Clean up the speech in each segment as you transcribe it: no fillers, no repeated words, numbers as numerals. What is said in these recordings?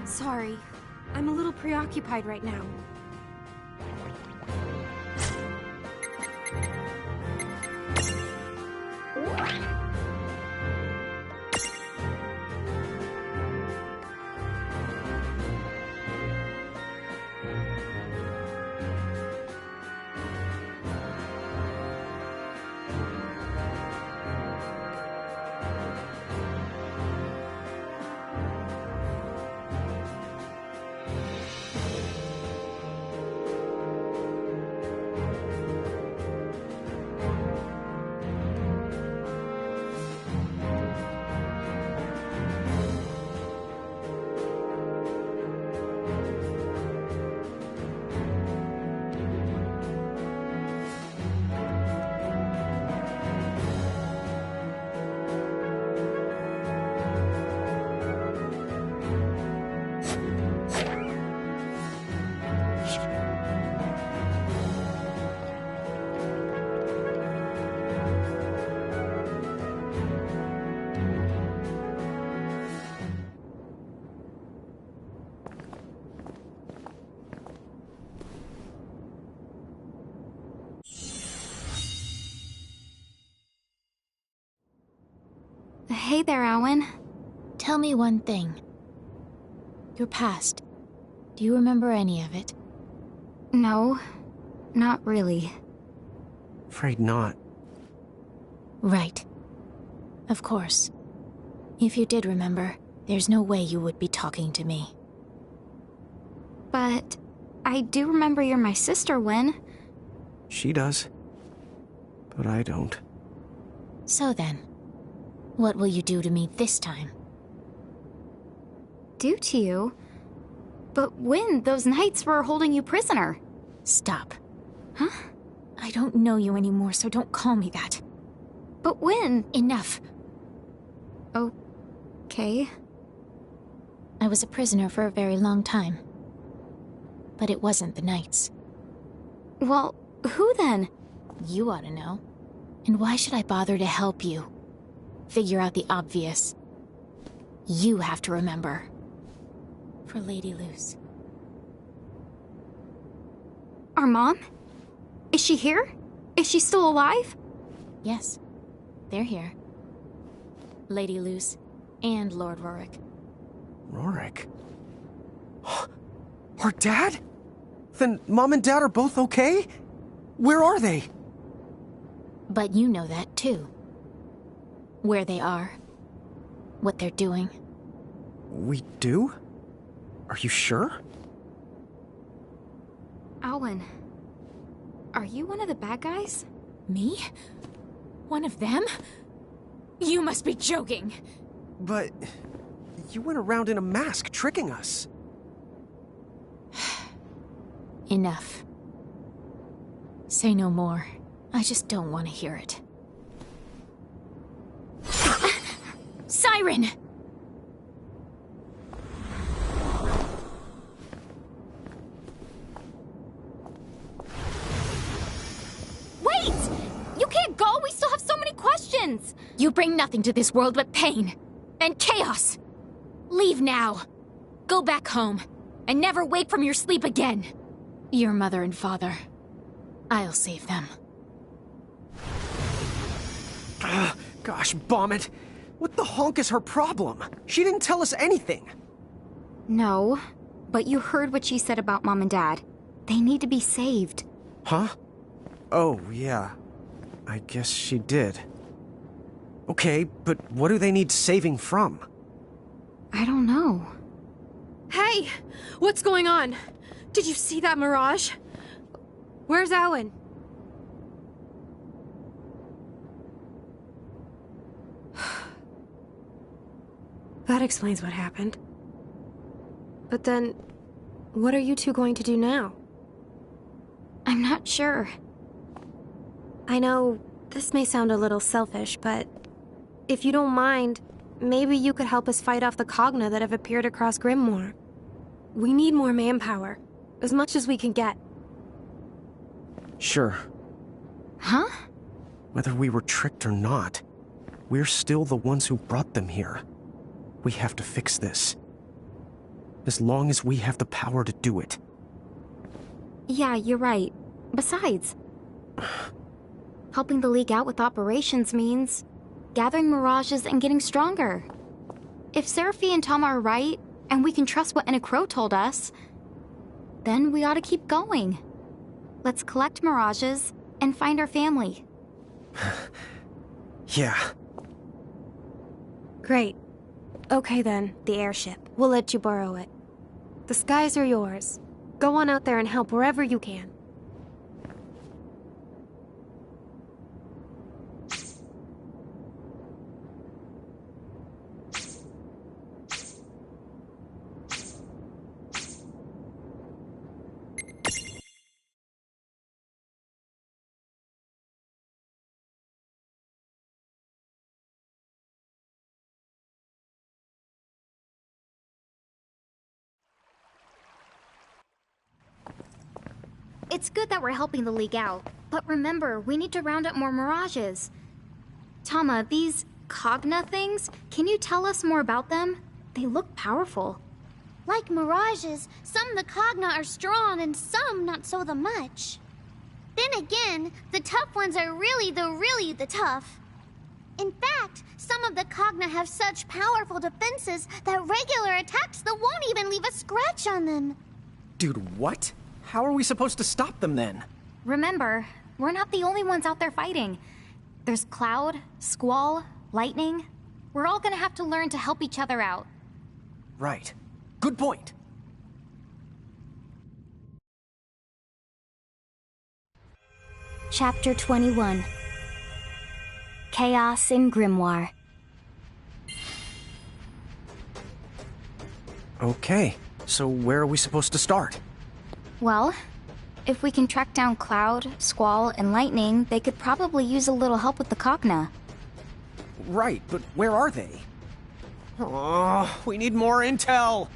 Sorry, I'm a little preoccupied right now. Hey there, Owen. Tell me one thing. Your past. Do you remember any of it? No, not really. Afraid not. Right. Of course. If you did remember, there's no way you would be talking to me. But I do remember you're my sister, Wynn. She does. But I don't. So then, what will you do to me this time? Do to you? But Wynn, those knights were holding you prisoner. Stop. Huh? I don't know you anymore, so don't call me that. But Wynn... Enough. Okay. I was a prisoner for a very long time. But it wasn't the knights. Well, who then? You ought to know. And why should I bother to help you? Figure out the obvious. You have to remember. For Lady Luce. Our mom? Is she here? Is she still alive? Yes. They're here. Lady Luce and Lord Rorik. Rorik? Our dad? Then Mom and Dad are both okay? Where are they? But you know that too. Where they are. What they're doing. We do? Are you sure? Owen, are you one of the bad guys? Me? One of them? You must be joking. But you went around in a mask tricking us. Enough. Say no more. I just don't want to hear it. Siren! Wait! You can't go! We still have so many questions! You bring nothing to this world but pain and chaos! Leave now. Go back home and never wake from your sleep again. Your mother and father. I'll save them. Gosh, bomb it. What the honk is her problem? She didn't tell us anything. No, but you heard what she said about Mom and Dad. They need to be saved. Huh? Oh, yeah. I guess she did. Okay, but what do they need saving from? I don't know. Hey! What's going on? Did you see that mirage? Where's Owen? That explains what happened. But then, what are you two going to do now? I'm not sure. I know this may sound a little selfish, but if you don't mind, maybe you could help us fight off the Cogna that have appeared across Grimoire. We need more manpower, as much as we can get. Sure. Huh? Whether we were tricked or not, we're still the ones who brought them here. We have to fix this. As long as we have the power to do it. Yeah, you're right. Besides, helping the League out with operations means gathering mirages and getting stronger. If Seraphi and Tom are right, and we can trust what Enna Crow told us, then we ought to keep going. Let's collect mirages and find our family. Yeah. Great. Okay then, the airship. We'll let you borrow it. The skies are yours. Go on out there and help wherever you can. It's good that we're helping the League out, but remember, we need to round up more mirages. Tama, these Cogna things, can you tell us more about them? They look powerful. Like mirages, some of the Cogna are strong and some not so the much. Then again, the tough ones are really the tough. In fact, some of the Cogna have such powerful defenses that regular attacks that won't even leave a scratch on them. Dude, what? How are we supposed to stop them then? Remember, we're not the only ones out there fighting. There's Cloud, Squall, Lightning. We're all gonna have to learn to help each other out. Right. Good point. Chapter 21. Chaos in Grimoire. Okay, so where are we supposed to start? Well, if we can track down Cloud, Squall, and Lightning, they could probably use a little help with the Cogna. Right, but where are they? Oh, we need more intel!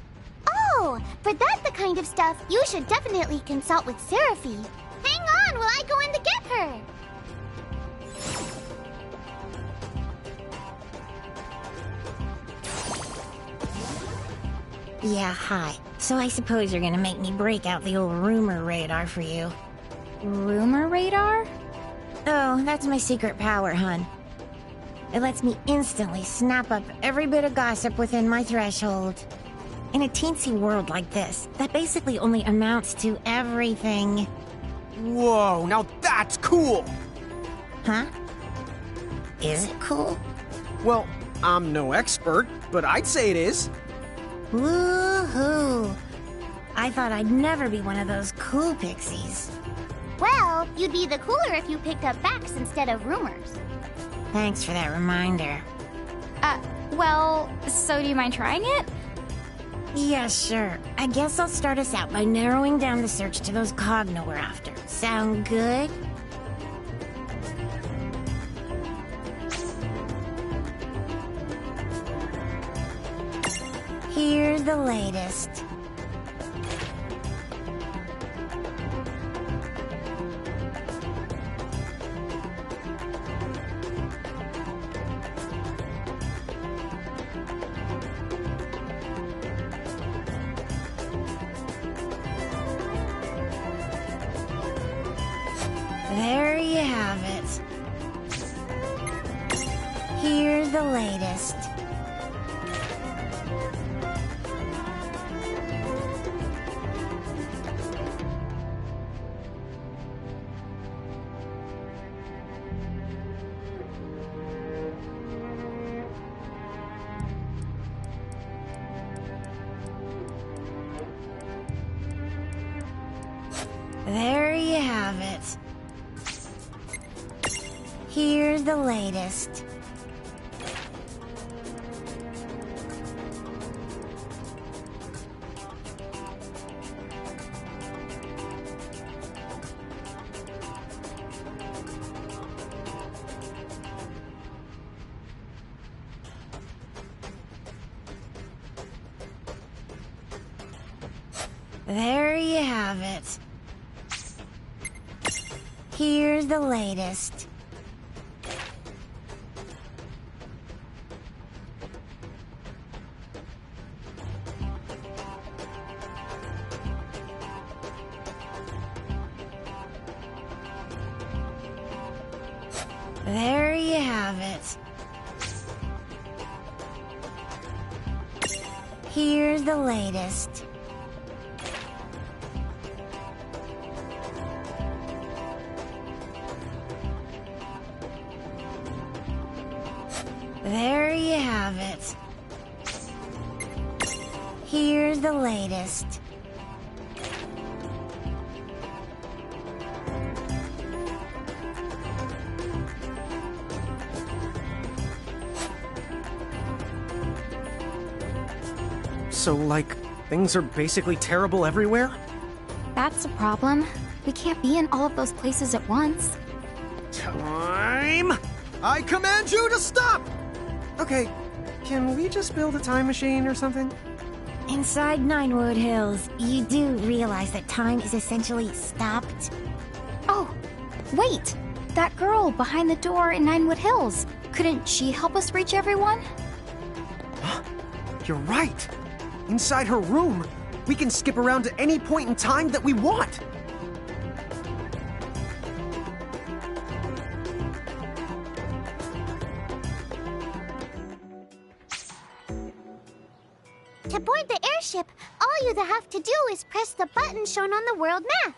Oh, for that the kind of stuff you should definitely consult with Seraphi. Hang on while I go in to get her. Yeah, hi. So I suppose you're gonna make me break out the old rumor radar for you. Rumor radar? Oh, that's my secret power, hun. It lets me instantly snap up every bit of gossip within my threshold. In a teensy world like this, that basically only amounts to everything. Whoa, now that's cool! Huh? Is it cool? Well, I'm no expert, but I'd say it is. Woohoo! I thought I'd never be one of those cool pixies. Well, you'd be the cooler if you picked up facts instead of rumors. Thanks for that reminder. Well, so do you mind trying it? Yeah, sure. I guess I'll start us out by narrowing down the search to those Cogna we're after. Sound good? Here's the latest. There you have it. Here's the latest. There you have it. Here's the latest. There you have it. Here's the latest. There you have it. Here's the latest. There you have it. Here's the latest. So, like, things are basically terrible everywhere? That's a problem. We can't be in all of those places at once. Time! I command you to stop! Okay, can we just build a time machine or something? Inside Ninewood Hills, you do realize that time is essentially stopped? Oh, wait! That girl behind the door in Ninewood Hills. Couldn't she help us reach everyone? You're right. Inside her room, we can skip around to any point in time that we want. To board the airship, all you have to do is press the button shown on the world map.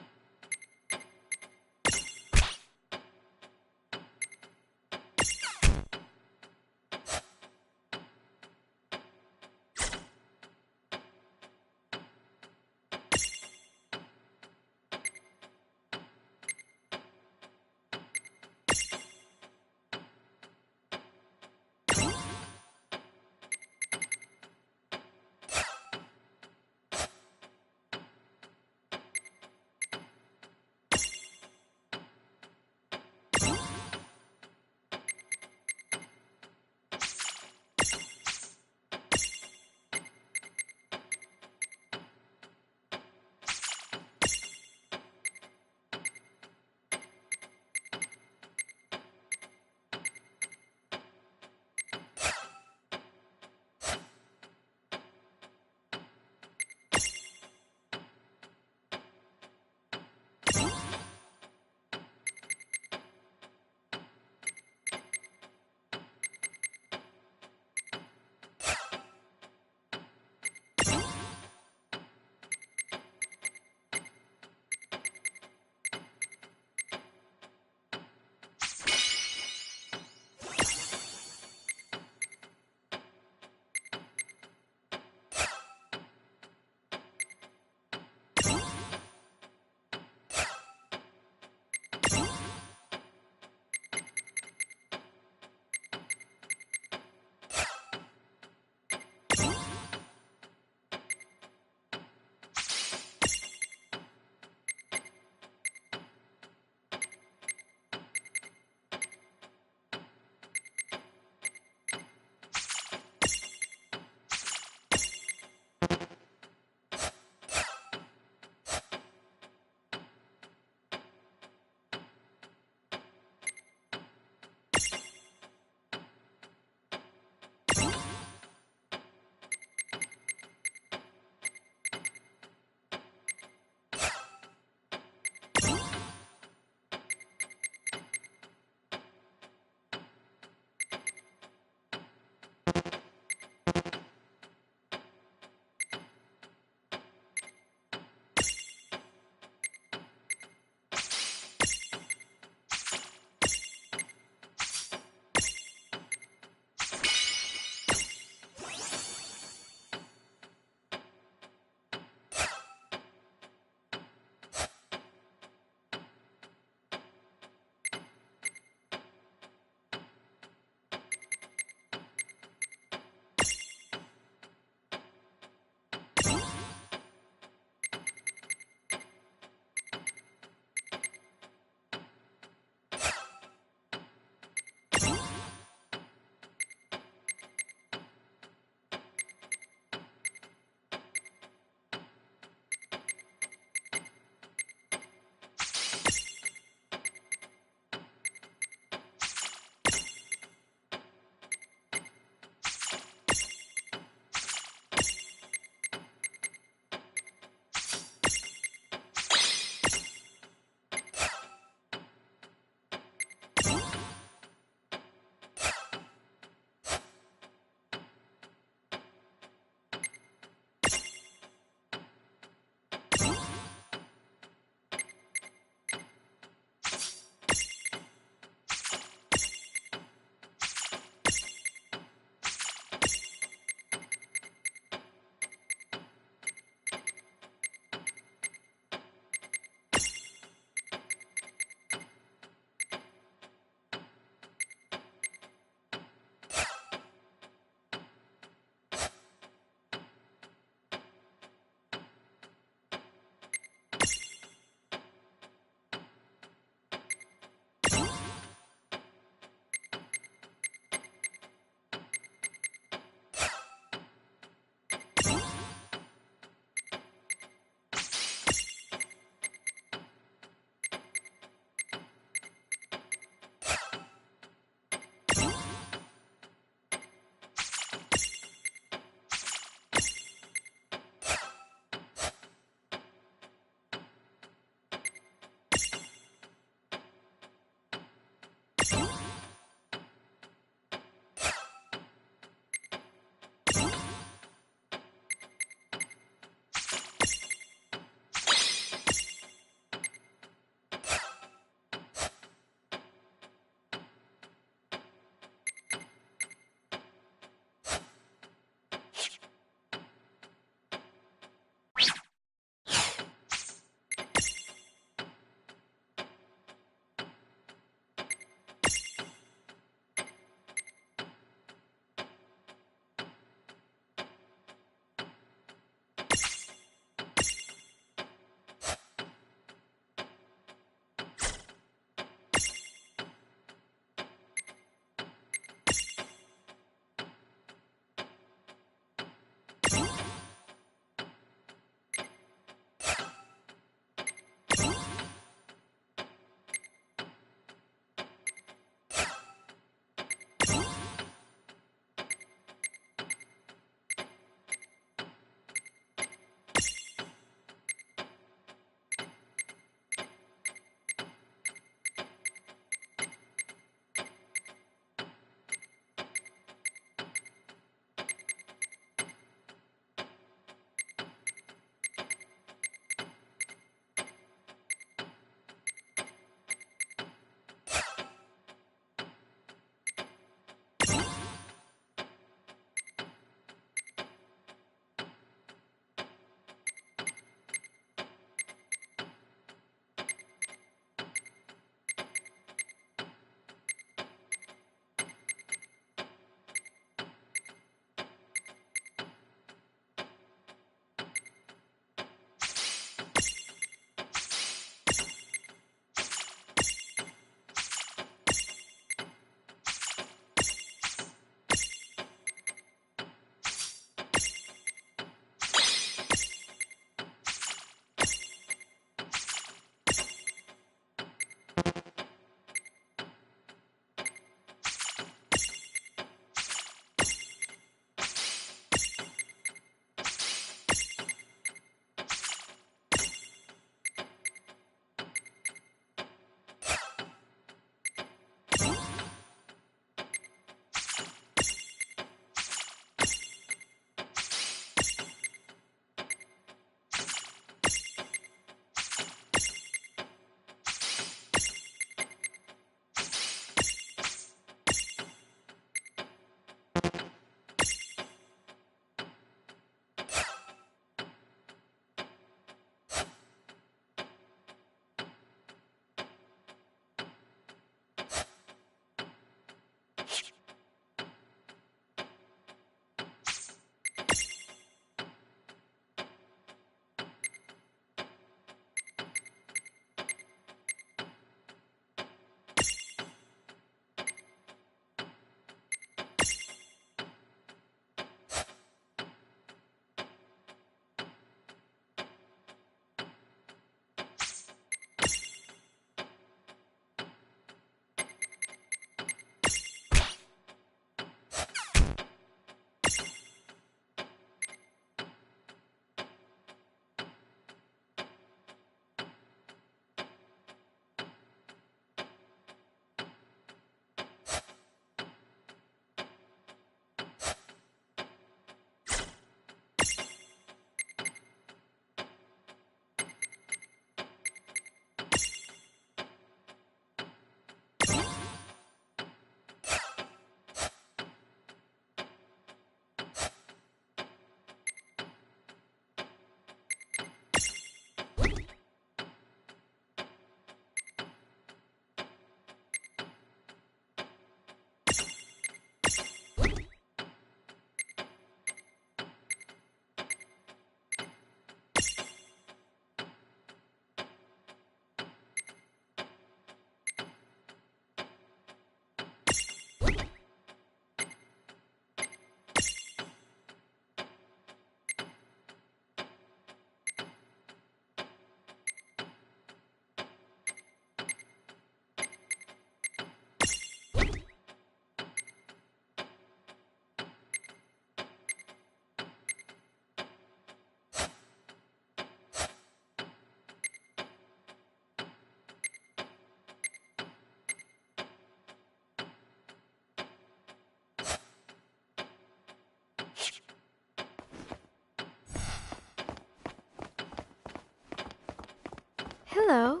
Hello.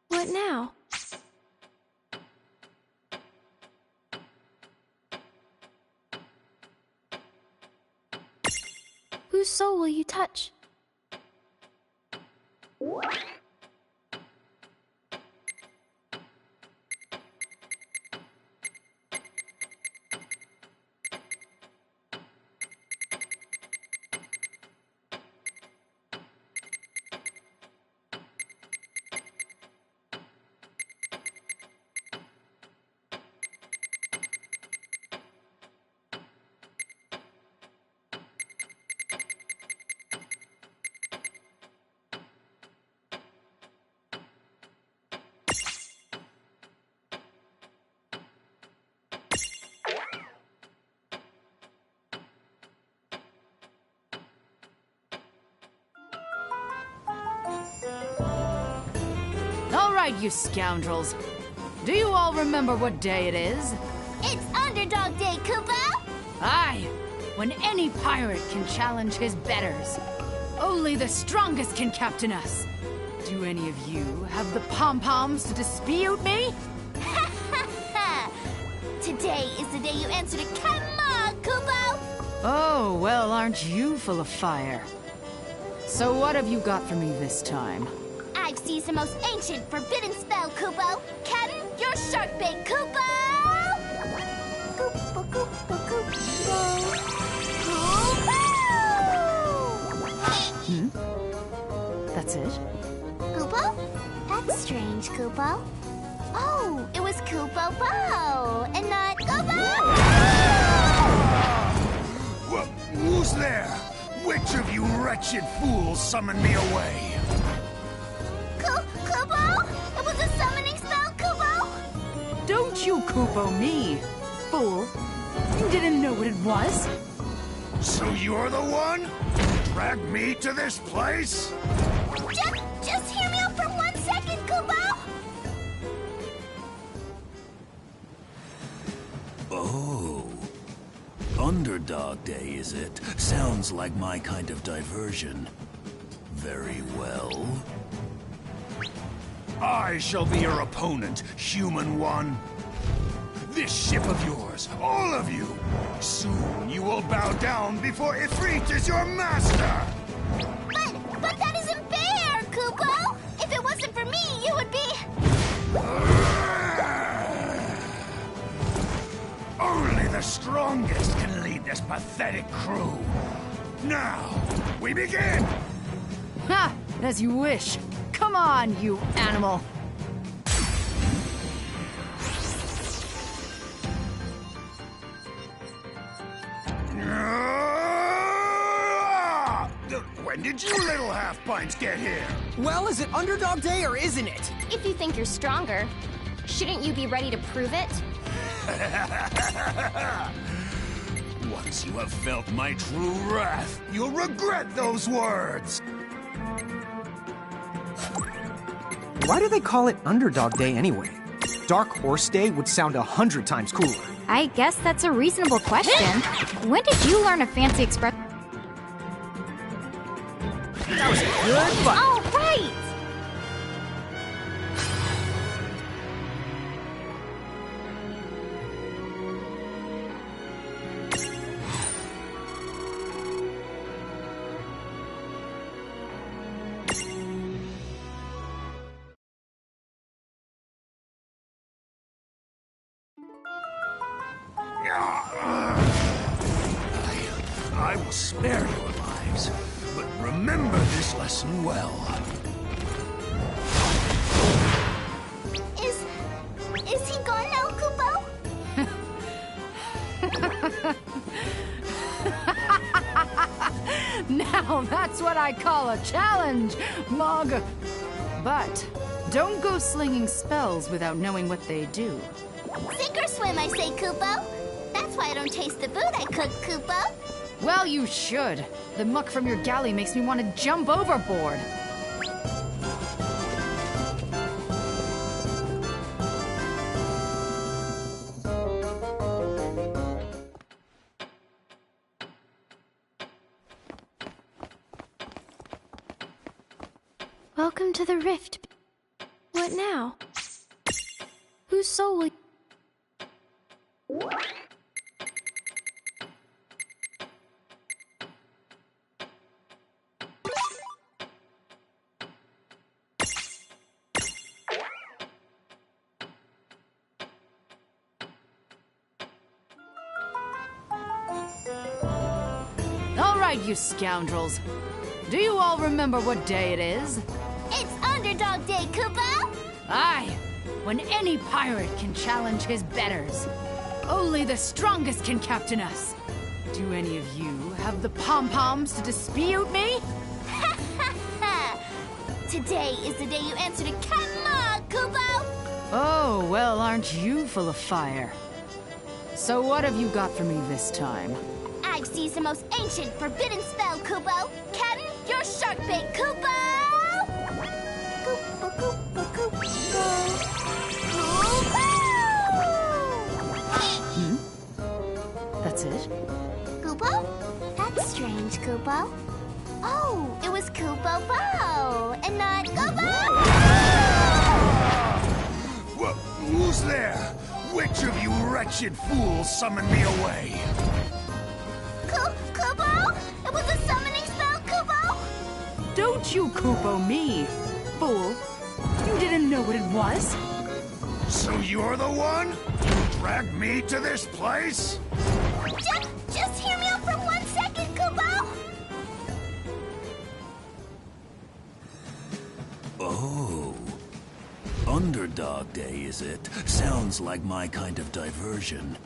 What now? Whose soul will you touch? All right, you scoundrels. Do you all remember what day it is? It's Underdog Day, Kupo! Aye, when any pirate can challenge his betters. Only the strongest can captain us. Do any of you have the pom-poms to dispute me? Today is the day you answer to Captain Mog, Kupo! Oh, well, aren't you full of fire? So what have you got for me this time? I've seized the most ancient, forbidden spell, Kupo! Captain, your shark bait, Kupo! Kupo, Kupo, Kupo. Kupo! That's it? Kupo? That's strange, Kupo. Oh, it was Kupo Bo, and not Kupo! Who's there? Which of you wretched fools summoned me away? Kupo? It was a summoning spell, Kupo? Don't you Kupo me, fool. You didn't know what it was? So you're the one? Drag me to this place? Just hear me out for 1 second, Kupo! Oh. Underdog Day, is it? Sounds like my kind of diversion. Very well. I shall be your opponent, human one. This ship of yours, all of you, soon you will bow down before Ifrit is your master! But that isn't fair, Kupo! If it wasn't for me, you would be... Only the strongest can lead this pathetic crew. Now, we begin! Ha! As you wish. Come on, you animal. When did you little half-pints get here? Well, is it Underdog Day or isn't it? If you think you're stronger, shouldn't you be ready to prove it? Once you have felt my true wrath, you'll regret those words! Why do they call it Underdog Day anyway? Dark Horse Day would sound 100 times cooler. I guess that's a reasonable question. When did you learn a fancy expression? That was a good fight. All right! I will spare your lives, but remember this lesson well. Is he gone now, Kupo? Now that's what I call a challenge, Mog. But don't go slinging spells without knowing what they do. Sink or swim, I say, Kupo. That's why I don't taste the food I cook, Kupo. Well, you should. The muck from your galley makes me want to jump overboard. Welcome to the Rift. What now? Whose soul will... All right, you scoundrels. Do you all remember what day it is? It's Underdog Day, Kupo! Aye, when any pirate can challenge his betters. Only the strongest can captain us. Do any of you have the pom-poms to dispute me? Ha ha ha! Today is the day you answer to Captain Ma, Kupo! Oh, well, aren't you full of fire? So what have you got for me this time? I've seized the most ancient, forbidden spell, Kupo! Captain, your shark bait, Kupo! Kupo, Kupo, Kupo. Kupo! That's it? Kupo? That's strange, Kupo. Oh, it was Kupo Bo, and not Kupo! Who's there? Which of you wretched fools summoned me away? Kupo? It was a summoning spell, Kupo? Don't you Kupo me, fool. You didn't know what it was? So you're the one? You dragged me to this place? Just hear me out for 1 second, Kupo! Oh. Underdog Day, is it? Sounds like my kind of diversion.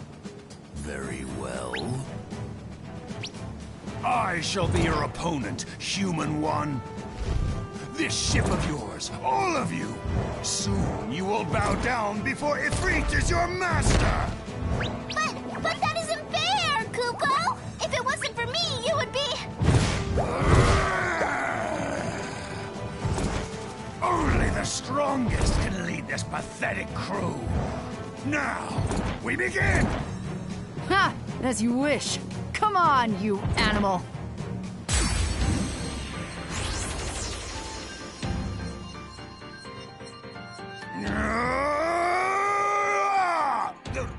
Very well. I shall be your opponent, human one. This ship of yours, all of you, soon you will bow down before Ifrit is your master! But that isn't fair, Kupo! If it wasn't for me, you would be... Only the strongest can lead this pathetic crew. Now, we begin! Ha! As you wish. Come on, you animal.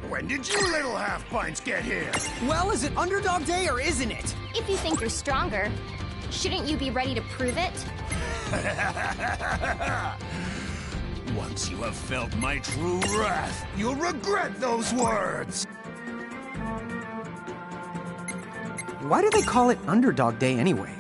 When did you little half-pints get here? Well, is it Underdog Day or isn't it? If you think you're stronger, shouldn't you be ready to prove it? Once you have felt my true wrath, you'll regret those words! Why do they call it Underdog Day anyway?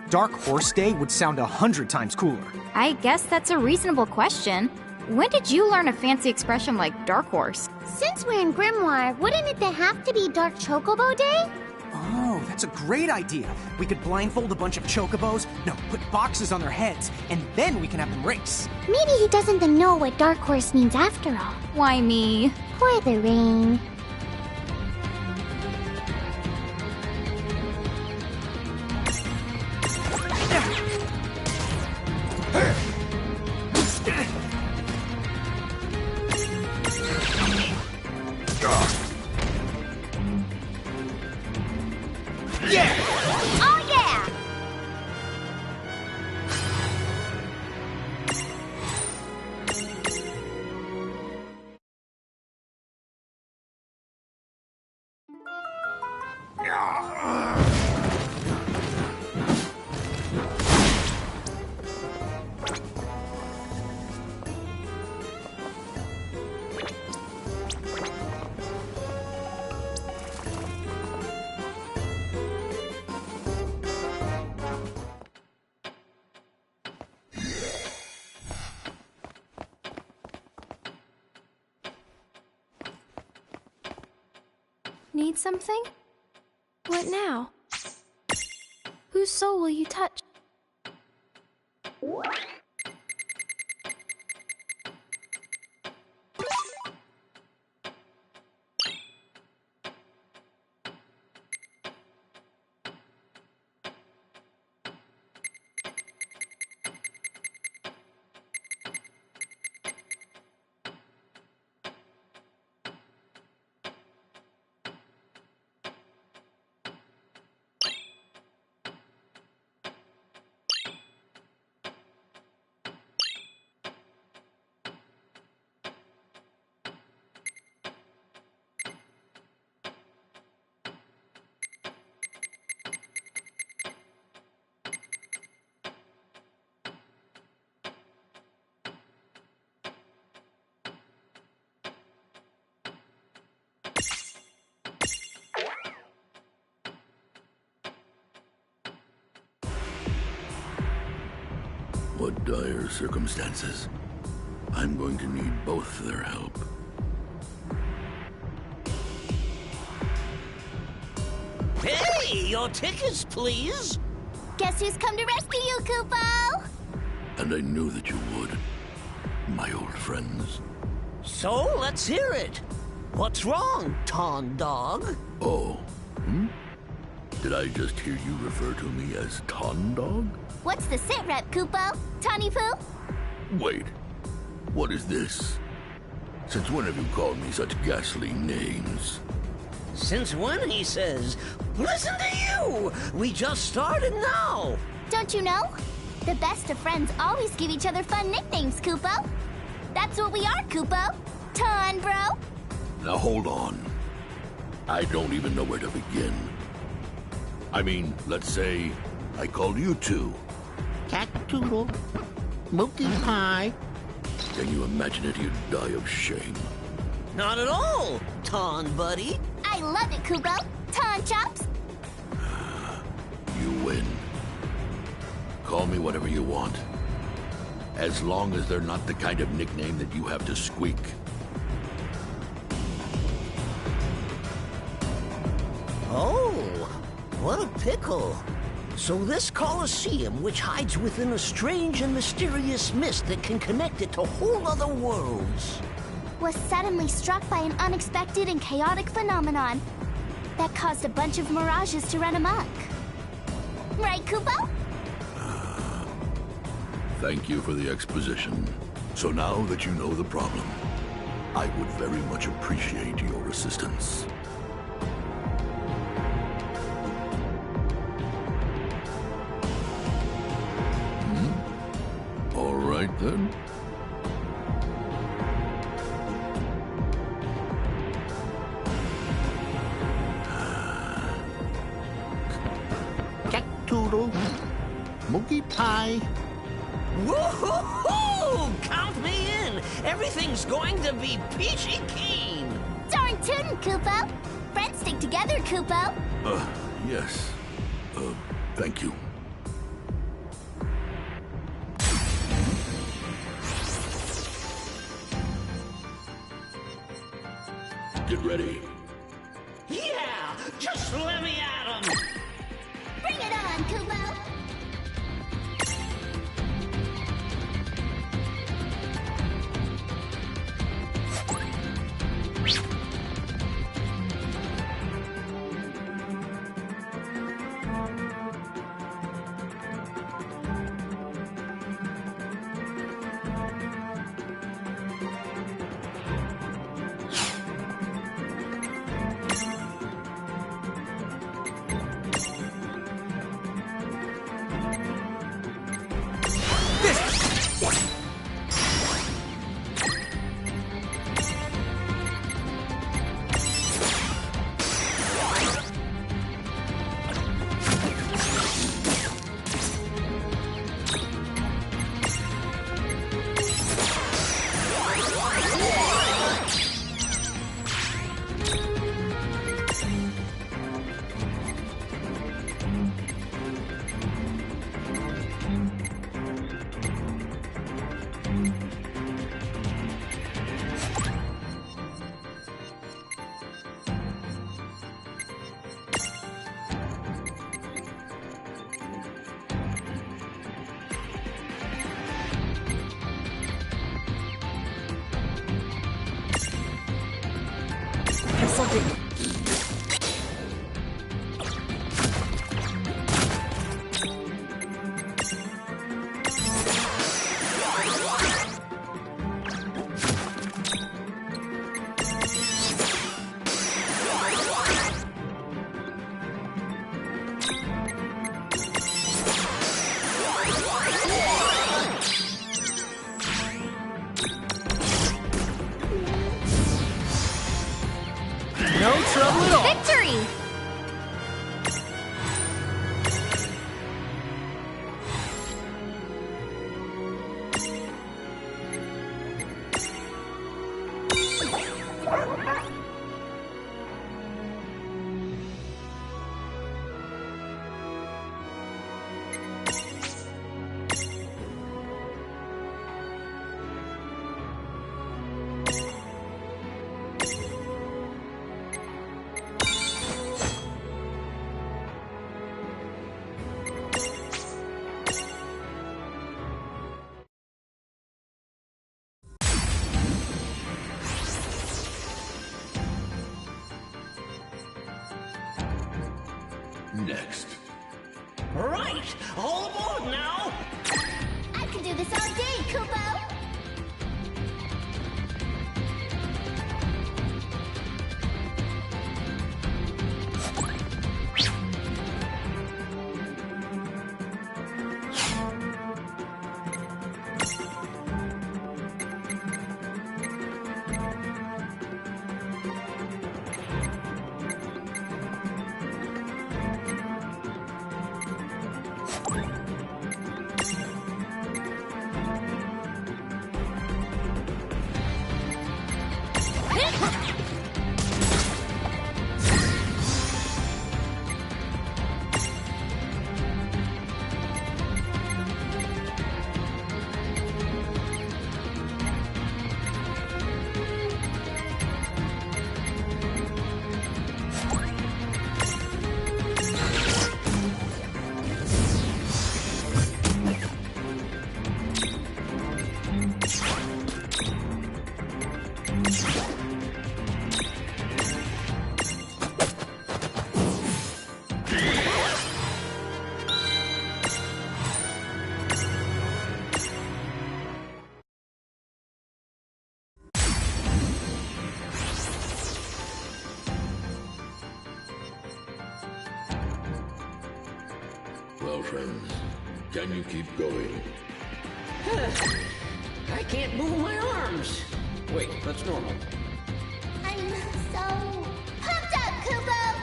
Dark Horse Day would sound 100 times cooler. I guess that's a reasonable question. When did you learn a fancy expression like Dark Horse? Since we're in Grimoire, wouldn't it have to be Dark Chocobo Day? Oh, that's a great idea. We could blindfold a bunch of chocobos, put boxes on their heads, and then we can have them race. Maybe he doesn't even know what Dark Horse means after all. Why me? Pour the rain. Oh yeah! Need something? What now? Whose soul will you touch? What dire circumstances. I'm going to need both their help. Hey, your tickets, please. Guess who's come to rescue you, Kupo? And I knew that you would, my old friends. So, let's hear it. What's wrong, Ton Dog? Oh, Did I just hear you refer to me as Ton Dog? What's the sit rep, Kupo? Tawny Poo? Wait, what is this? Since when have you called me such ghastly names? Since when, he says? Listen to you! We just started now! Don't you know? The best of friends always give each other fun nicknames, Kupo. That's what we are, Kupo. Ton, bro. Now hold on. I don't even know where to begin. I mean, let's say I called you two. Cat-toodle. Mookie pie. Can you imagine it? You'd die of shame. Not at all, Ton buddy. I love it, Kupo. Ton chops. You win. Call me whatever you want. As long as they're not the kind of nickname that you have to squeak. Oh, what a pickle. So this Colosseum, which hides within a strange and mysterious mist that can connect it to whole other worlds, was suddenly struck by an unexpected and chaotic phenomenon that caused a bunch of mirages to run amok. Right, Kupo? Thank you for the exposition. So now that you know the problem, I would very much appreciate your assistance. All right then. Cat-toodle. Mookie pie. woo-hoo-hoo! Count me in! Everything's going to be peachy keen! Darn tootin', Kupo. Friends stick together, Kupo. Yes. Thank you. Get ready. Yeah! Just let me at 'em! Bring it on, Kupo. next. Right! All aboard now! I can do this all day, Kupo! Well, friends, can you keep going? I can't move my arms. Wait, that's normal. I'm so pumped up, Kupo!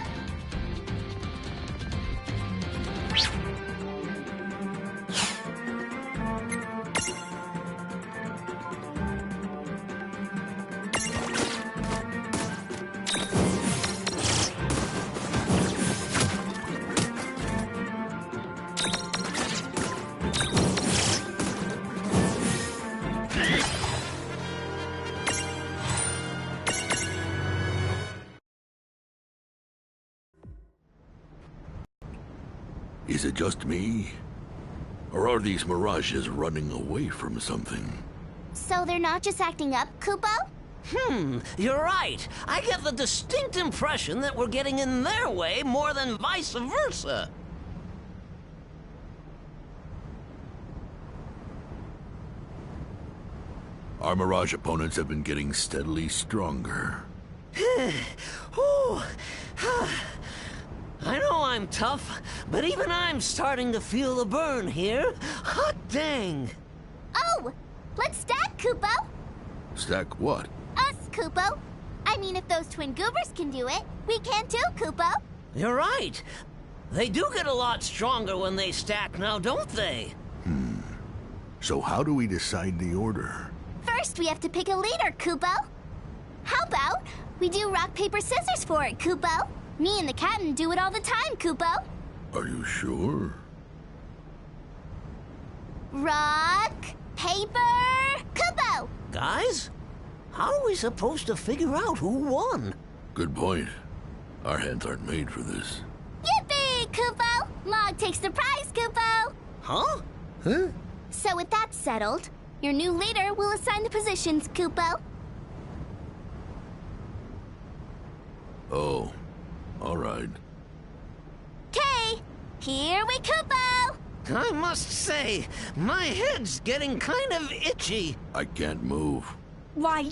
Is it just me? Or are these mirages running away from something? So they're not just acting up, Kupo? You're right. I get the distinct impression that we're getting in their way more than vice versa. Our mirage opponents have been getting steadily stronger. Ooh. I know I'm tough, but even I'm starting to feel the burn here. Hot dang! Oh! Let's stack, Kupo! Stack what? Us, Kupo! I mean, if those twin goobers can do it, we can too, Kupo! You're right. They do get a lot stronger when they stack now, don't they? So how do we decide the order? First, we have to pick a leader, Kupo! How about we do rock, paper, scissors for it, Kupo? Me and the captain do it all the time, Kupo! Are you sure? Rock, paper, Kupo! Guys, how are we supposed to figure out who won? Good point. Our hands aren't made for this. Yippee, Kupo! Log takes the prize, Kupo! Huh? So with that settled, your new leader will assign the positions, Kupo. Oh, all right. Okay, here we Kupo! I must say, my head's getting kind of itchy. I can't move. Why, you...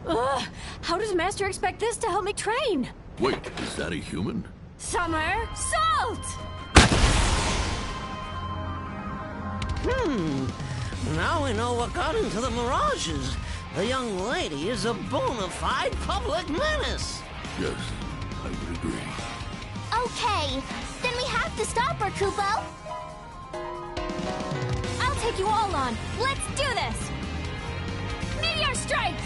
Ugh, how does Master expect this to help me train? Wait, is that a human? Summer, salt! Now we know what got into the mirages. The young lady is a bona fide public menace. Yes, I would agree. Okay, then we have to stop her, Kupo. I'll take you all on. Let's do this! Meteor strike!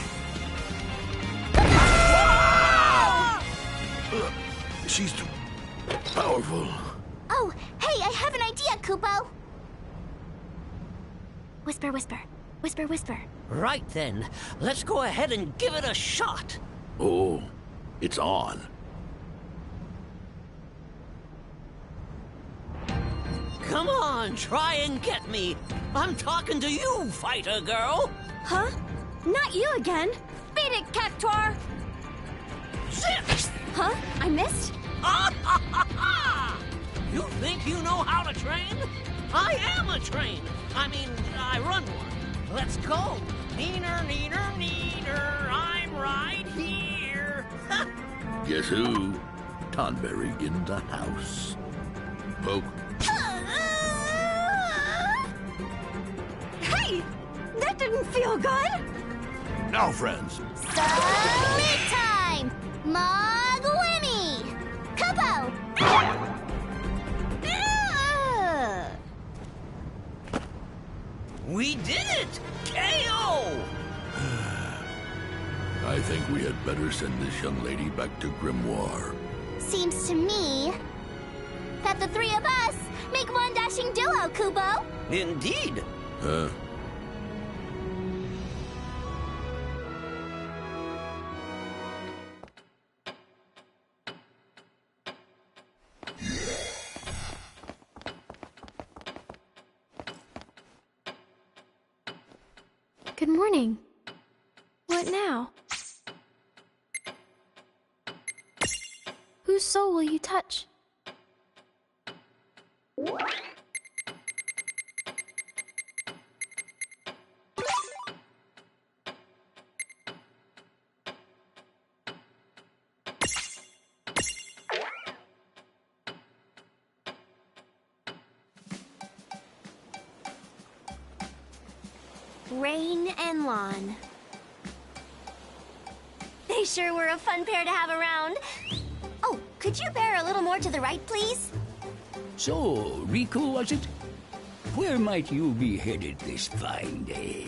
She's too powerful. Oh, hey, I have an idea, Kupo. Whisper, whisper. Whisper, whisper. Right then, let's go ahead and give it a shot. Oh, it's on. Come on, try and get me. I'm talking to you, fighter girl. Huh? Not you again. Beat it, Cactuar! Zip! Huh? Huh? I missed? You think you know how to train? I am a train. I mean, I run one. Let's go. Neener, neener, neener. I'm right here. Guess who? Tonberry in the house. Poke. Hey! That didn't feel good! Now, friends. Submit time! MaXIma! Kupo! We did it! KO! I think we had better send this young lady back to Grimoire. Seems to me that the three of us make one dashing duo, Kupo. Indeed. Huh? Good morning. What now? Whose soul will you touch? Rain and Lawn. They sure were a fun pair to have around. Oh, could you bear a little more to the right, please? So, Riku, was it? Where might you be headed this fine day?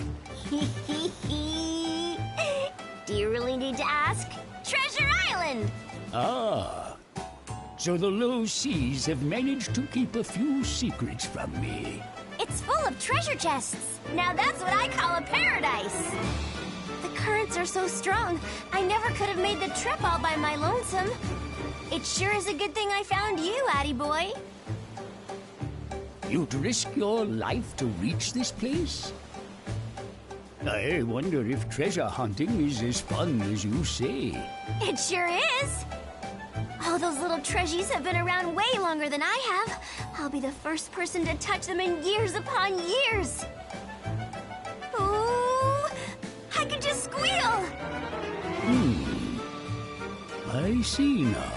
Do you really need to ask? Treasure Island! Ah. So the low seas have managed to keep a few secrets from me. It's full of treasure chests. Now that's what I call a paradise. The currents are so strong, I never could have made the trip all by my lonesome. It sure is a good thing I found you, Addie boy. You'd risk your life to reach this place? I wonder if treasure hunting is as fun as you say. It sure is. All those little treasures have been around way longer than I have. I'll be the first person to touch them in years upon years. Ooh, I can just squeal. I see now.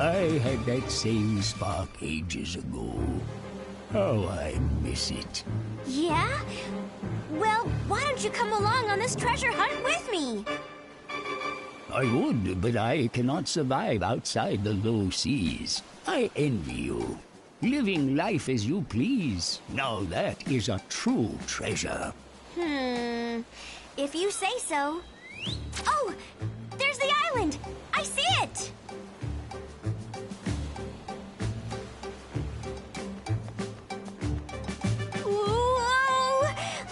I had that same spark ages ago. How I miss it. Yeah? Well, why don't you come along on this treasure hunt with me? I would, but I cannot survive outside the low seas. I envy you. Living life as you please. Now that is a true treasure. If you say so. Oh, there's the island. I see it. Whoa!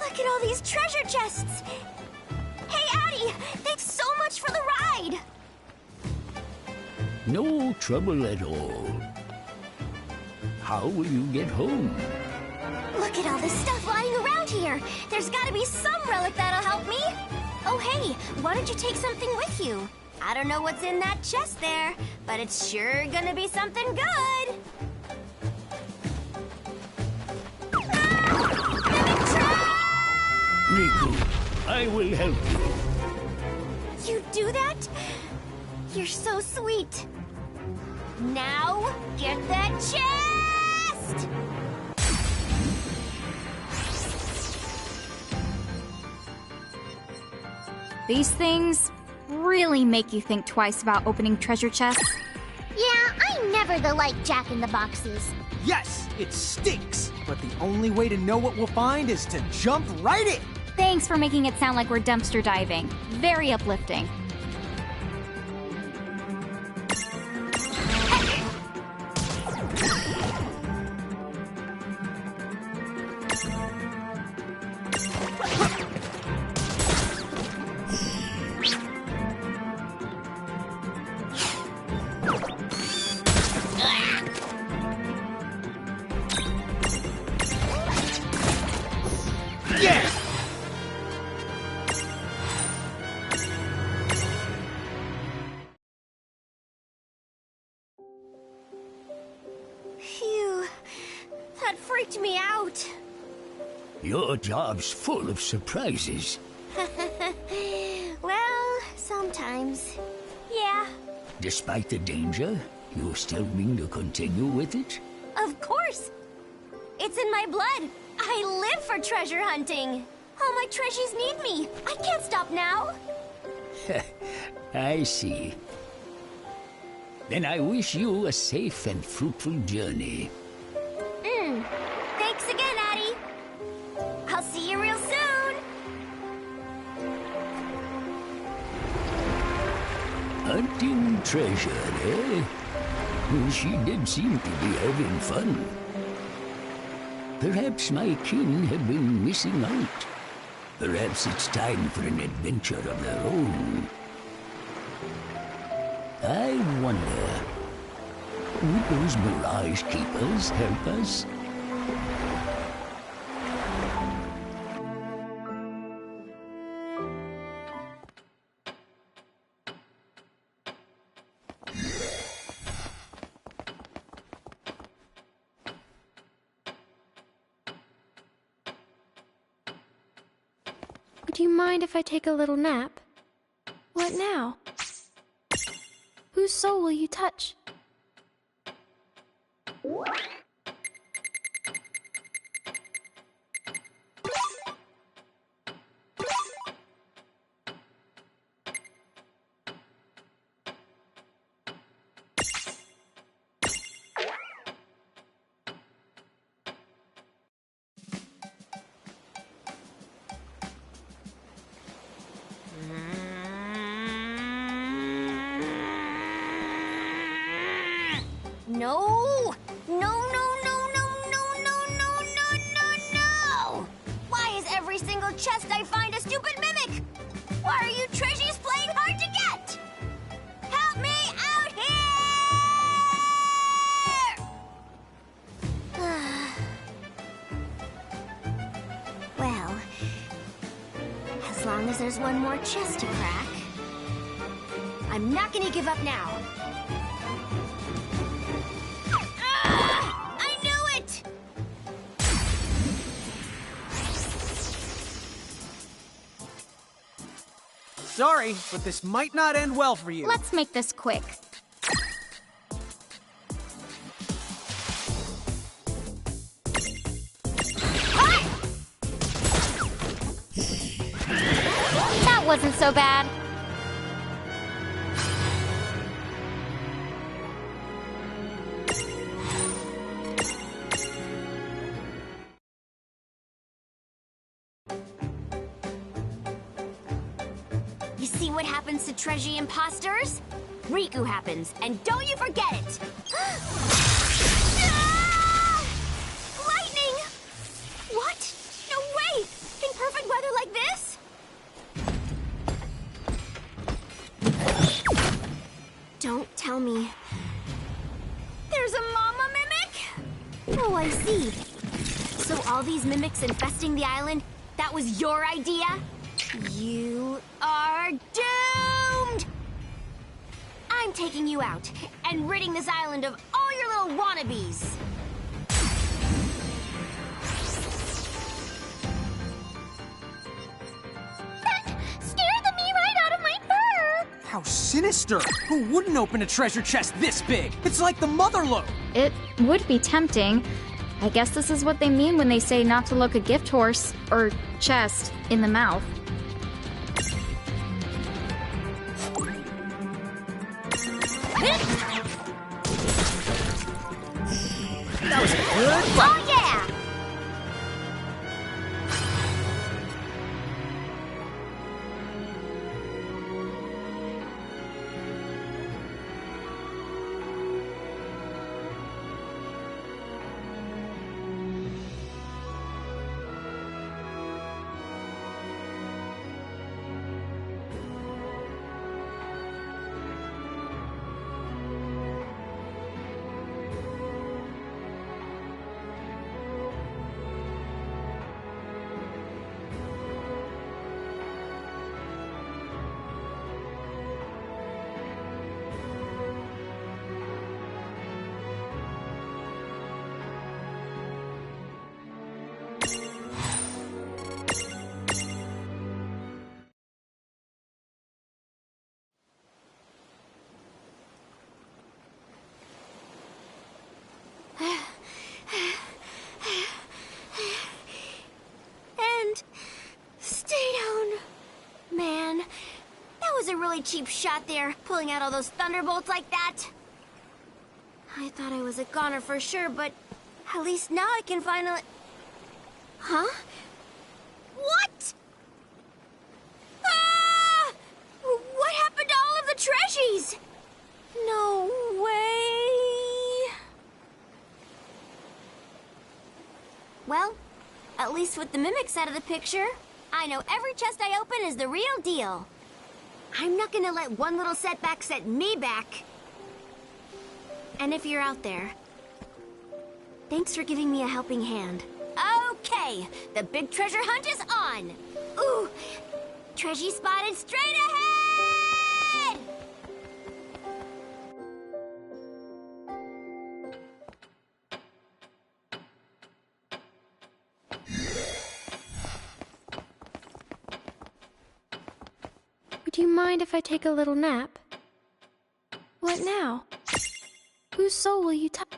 Look at all these treasure chests. Hey, Addie, thanks so much for the ride. No trouble at all. How will you get home? Look at all this stuff lying around here. There's gotta be some relic that'll help me. Oh, hey, why don't you take something with you? I don't know what's in that chest there, but it's sure gonna be something good. Riku, I will help you. You do that? You're so sweet. Now, get that chest! These things really make you think twice about opening treasure chests. Yeah, I'm never the like Jack in the Boxes. Yes, it stinks, but the only way to know what we'll find is to jump right in. Thanks for making it sound like we're dumpster diving. Very uplifting. That freaked me out. Your job's full of surprises. Well, sometimes. Yeah. Despite the danger, you still mean to continue with it? Of course. It's in my blood. I live for treasure hunting. All my treasures need me. I can't stop now. I see. Then I wish you a safe and fruitful journey. Thanks again, Addie. I'll see you real soon. Hunting treasure, eh? She did seem to be having fun. Perhaps my kin have been missing out. Perhaps it's time for an adventure of their own. I wonder, would those Mirage Keepers help us? Do you mind if I take a little nap? What now? Whose soul will you touch? No! No, no, no, no, no, no, no, no, no, no! Why is every single chest I find a stupid mimic? Why are you treasures playing hard to get? Help me out here! Well, as long as there's one more chest to crack, I'm not gonna give up now. Sorry, but this might not end well for you. Let's make this quick. That wasn't so bad. You see what happens to treasure imposters? Riku happens, and don't you forget it! Ah! Lightning! What? No way! In perfect weather like this? Don't tell me. There's a mama mimic? Oh, I see. So all these mimics infesting the island, that was your idea? You are doomed! I'm taking you out and ridding this island of all your little wannabes. That scared the me right out of my fur! How sinister! Who wouldn't open a treasure chest this big? It's like the mother lode! It would be tempting. I guess this is what they mean when they say not to look a gift horse, or chest, in the mouth. That was a good fight. Oh, yeah! really cheap shot there, pulling out all those thunderbolts like that. I thought I was a goner for sure, but at least now I can finally... Huh? What? Ah! What happened to all of the treasures? No way. Well, at least with the mimics out of the picture, I know every chest I open is the real deal. I'm not gonna let one little setback set me back. And if you're out there, thanks for giving me a helping hand. Okay, the big treasure hunt is on. Ooh, treasure spotted straight ahead! Would you mind if I take a little nap? What now? Whose soul will you touch?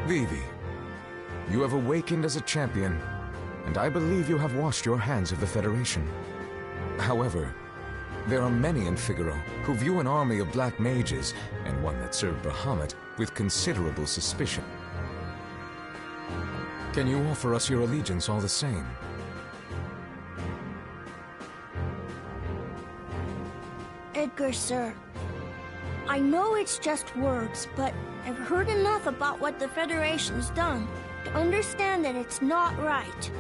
Vivi, you have awakened as a champion, and I believe you have washed your hands of the Federation. However, there are many in Figaro who view an army of black mages, and one that served Bahamut, with considerable suspicion. Can you offer us your allegiance all the same? Edgar, sir. I know it's just words, but I've heard enough about what the Federation's done to understand that it's not right.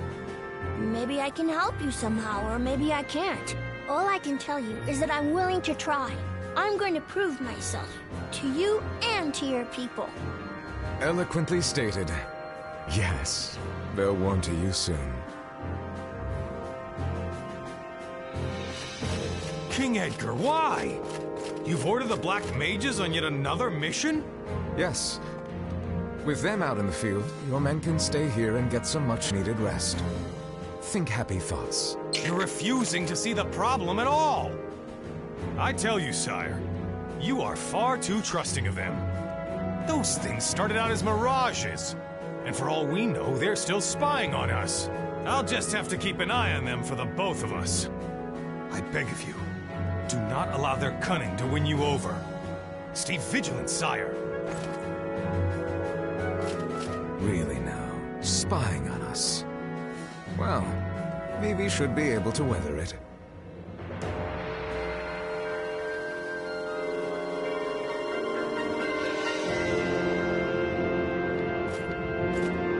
Maybe I can help you somehow, or maybe I can't. All I can tell you is that I'm willing to try. I'm going to prove myself, to you and to your people. Eloquently stated. Yes, they'll warm to you soon. King Edgar, why? You've ordered the Black Mages on yet another mission? Yes. With them out in the field, your men can stay here and get some much-needed rest. Think happy thoughts. You're refusing to see the problem at all. I tell you, sire, you are far too trusting of them. Those things started out as mirages, and for all we know, they're still spying on us. I'll just have to keep an eye on them for the both of us. I beg of you, do not allow their cunning to win you over. Stay vigilant, sire. Really now, spying on us. Well, maybe should be able to weather it.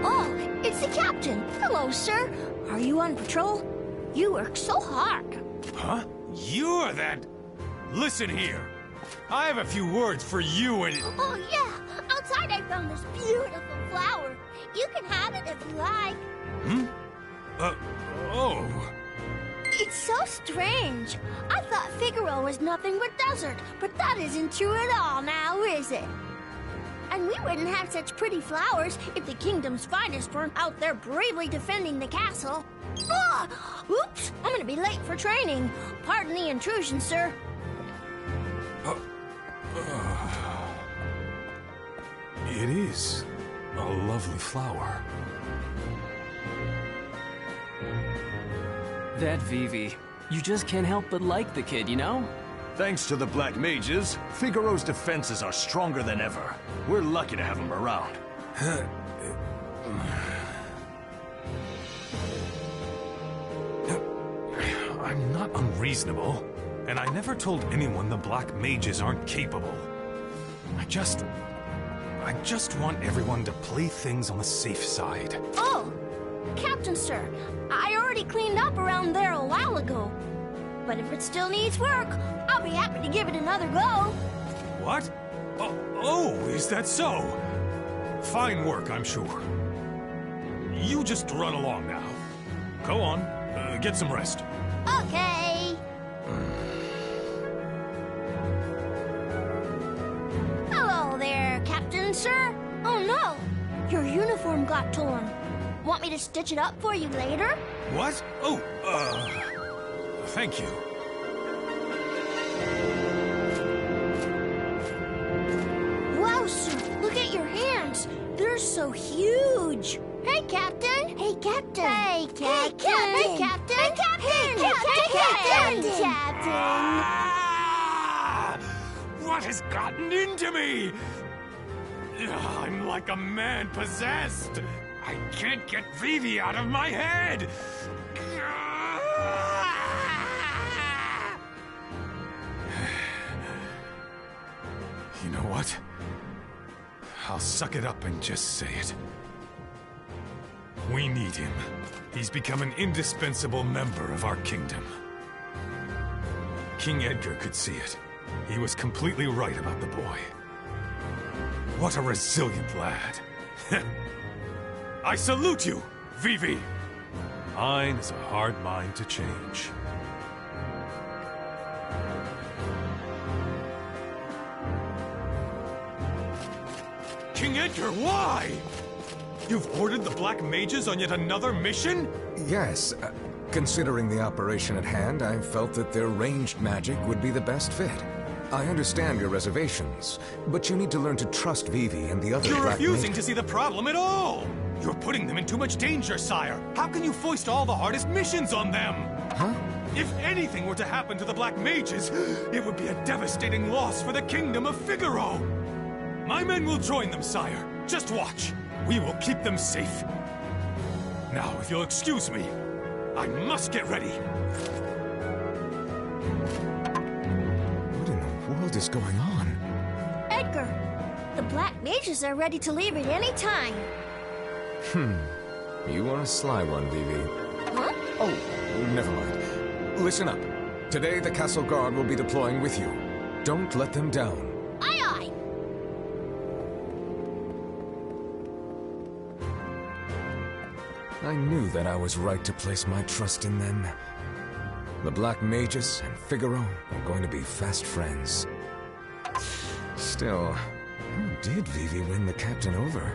Oh, it's the captain. Hello, sir. Are you on patrol? You work so hard. Huh? You're that... Listen here. I have a few words for you and... Oh, yeah. Outside I found this beautiful flower. You can have it if you like. Hmm? Oh. It's so strange. I thought Figaro was nothing but desert, but that isn't true at all now, is it? And we wouldn't have such pretty flowers if the kingdom's finest weren't out there bravely defending the castle. Ah! Oops! I'm gonna be late for training. Pardon the intrusion, sir. It is a lovely flower. That Vivi. You just can't help but like the kid, you know? Thanks to the Black Mages, Figaro's defenses are stronger than ever. We're lucky to have him around. I'm not unreasonable, and I never told anyone the Black Mages aren't capable. I just want everyone to play things on the safe side. Oh! Captain, sir, I already cleaned up around there a while ago. But if it still needs work, I'll be happy to give it another go. What? Oh, is that so? Fine work, I'm sure. You just run along now. Go on, get some rest. Okay. Hello there, Captain, sir. Oh no, your uniform got torn. Want me to stitch it up for you later? What? Oh, thank you. Wow, sir, look at your hands. They're so huge. Hey, Captain. Hey, Captain. Hey, Captain. Hey, Captain. Hey, Captain. Hey, Captain. Captain. Ah! What has gotten into me? I'm like a man possessed. I can't get Vivi out of my head. You know what? I'll suck it up and just say it. We need him. He's become an indispensable member of our kingdom. King Edgar could see it. He was completely right about the boy. What a resilient lad. I salute you, Vivi! Mine is a hard mind to change. King Edgar, why? You've ordered the Black Mages on yet another mission? Yes. Considering the operation at hand, I felt that their ranged magic would be the best fit. I understand your reservations, but you need to learn to trust Vivi and the other You're Black refusing Mages. to see the problem at all! You're putting them in too much danger, sire! How can you foist all the hardest missions on them? Huh? If anything were to happen to the Black Mages, it would be a devastating loss for the Kingdom of Figaro! My men will join them, sire. Just watch. We will keep them safe. Now, if you'll excuse me, I must get ready. What in the world is going on? Edgar, the Black Mages are ready to leave at any time. You are a sly one, Vivi. Huh? Oh, never mind. Listen up. Today, the Castle Guard will be deploying with you. Don't let them down. Aye, aye. I knew that I was right to place my trust in them. The Black Mages and Figaro are going to be fast friends. Still, how did Vivi win the captain over?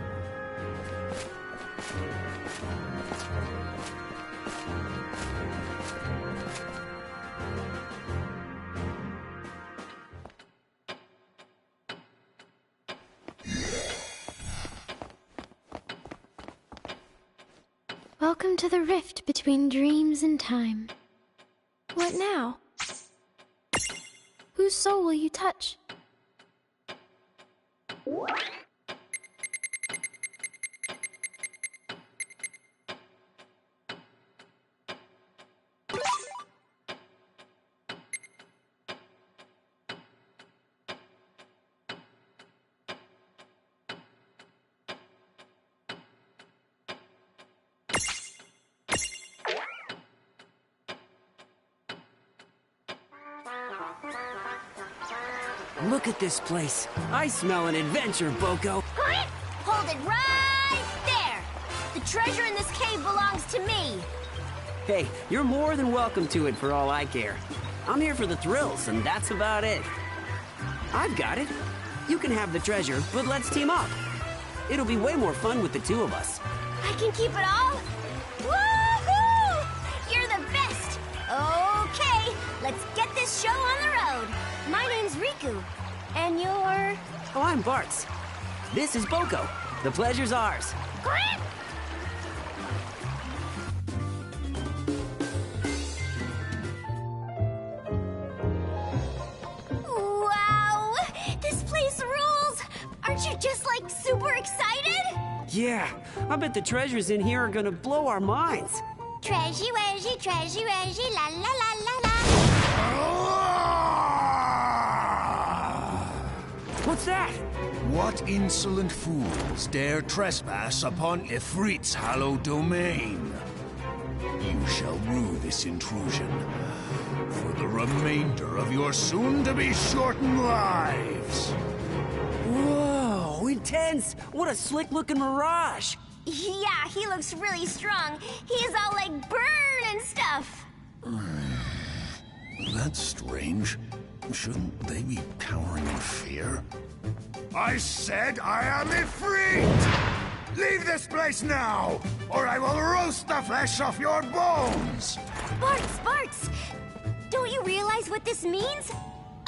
Welcome to the rift between dreams and time. What now? Whose soul will you touch? Look at this place. I smell an adventure, Boko. Hold it right there. The treasure in this cave belongs to me. Hey, you're more than welcome to it for all I care. I'm here for the thrills, and that's about it. I've got it. You can have the treasure, but let's team up. It'll be way more fun with the two of us. I can keep it all? Woohoo! You're the best! Okay, let's get this show on the road. My name's Riku, and you're... Oh, I'm Bartz. This is Boko. The pleasure's ours. Wow! This place rules! Aren't you just, like, super excited? Yeah, I bet the treasures in here are gonna blow our minds. Treasure, la la la la la. What's that? What insolent fools dare trespass upon Ifrit's hallowed domain? You shall rue this intrusion for the remainder of your soon-to-be shortened lives. Whoa, intense! What a slick-looking mirage! Yeah, he looks really strong. He's all like burn and stuff. That's strange. Shouldn't they be cowering in fear? I said I am Ifrit! Leave this place now, or I will roast the flesh off your bones! Bartz! Don't you realize what this means?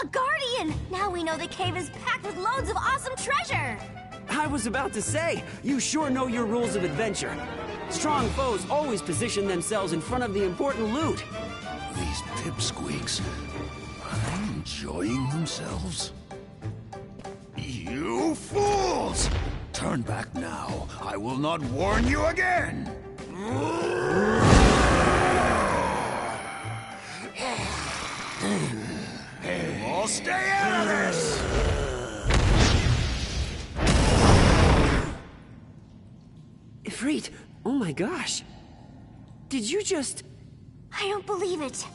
A guardian! Now we know the cave is packed with loads of awesome treasure! I was about to say, you sure know your rules of adventure. Strong foes always position themselves in front of the important loot. These pipsqueaks, are they enjoying themselves? You fools! Turn back now. I will not warn you again! All stay out of this! Ifrit, oh my gosh. Did you just... I don't believe it.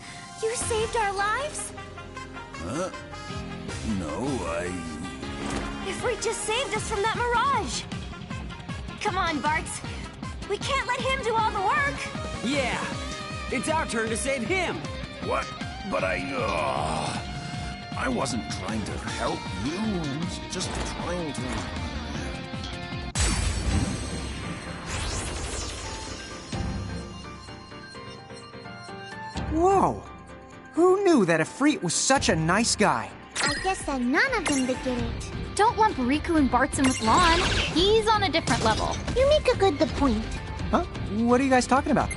You saved our lives? Huh? No, Ifrit just saved us from that mirage. Come on, Bartz. We can't let him do all the work. Yeah, it's our turn to save him. What? But I wasn't trying to help you. I was just trying to... Whoa! Who knew that Ifrit was such a nice guy? I guess that none of them did get it. Don't lump Riku and Bartz in with Lon. He's on a different level. You make a good point. Huh? What are you guys talking about?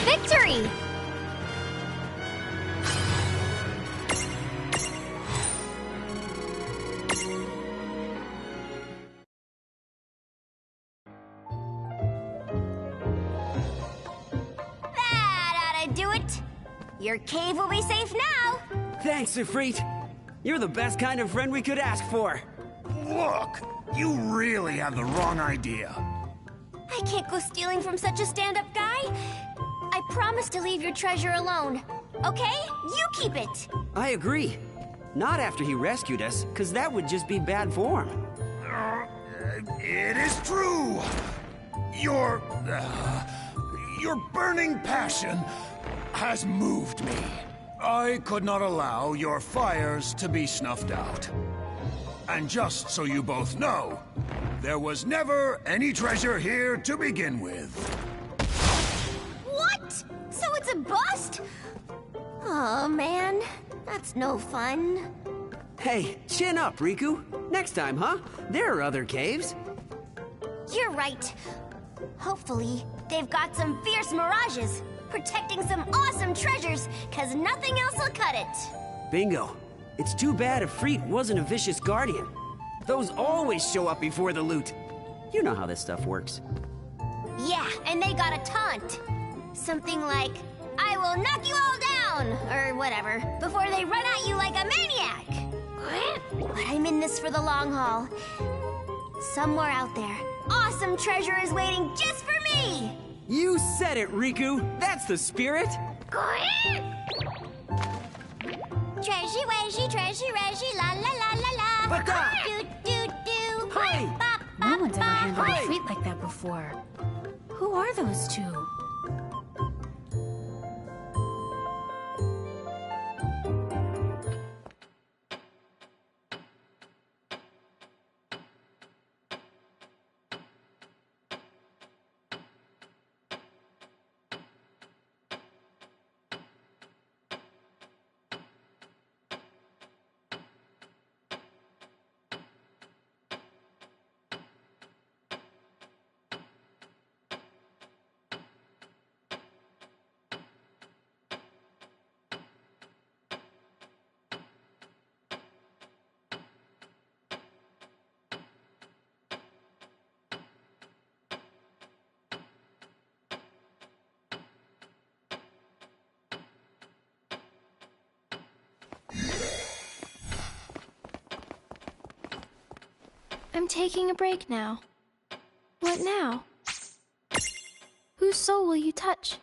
Victory! That ought to do it. Your cave will be safe now. Thanks, Ifrit. You're the best kind of friend we could ask for. Look, you really have the wrong idea. I can't go stealing from such a stand-up guy. I promise to leave your treasure alone. Okay? You keep it. I agree. Not after he rescued us, because that would just be bad form. It is true. Your burning passion has moved me. I could not allow your fires to be snuffed out. And just so you both know, there was never any treasure here to begin with. What? So it's a bust? Oh, man. That's no fun. Hey, chin up, Riku. Next time, huh? There are other caves. You're right. Hopefully, they've got some fierce mirages, protecting some awesome treasures, cause nothing else will cut it. Bingo. It's too bad Ifrit wasn't a vicious guardian. Those always show up before the loot. You know how this stuff works. Yeah, and they got a taunt. Something like, I will knock you all down, or whatever, before they run at you like a maniac. But I'm in this for the long haul. Somewhere out there, awesome treasure is waiting just for me! You said it, Riku! That's the spirit! Treasure, wedgie, treasure, reggie, la la la la la. Bata! Do do do. Hey! No one's ever handled Hey! a treat like that before. Who are those two? I'm taking a break now. What now? Whose soul will you touch?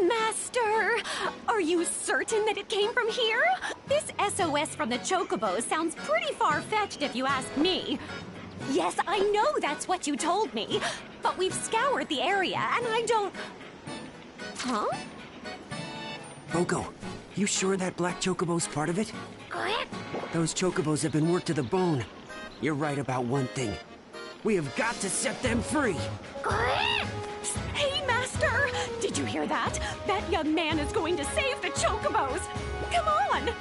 Master! Are you certain that it came from here? This SOS from the Chocobos sounds pretty far-fetched if you ask me. Yes, I know that's what you told me, but we've scoured the area and I don't... Huh? Boko, you sure that black Chocobo's part of it? Those Chocobos have been worked to the bone. You're right about one thing. We have got to set them free! Hey, Master! Did you hear that? That young man is going to save the Chocobos! Come on!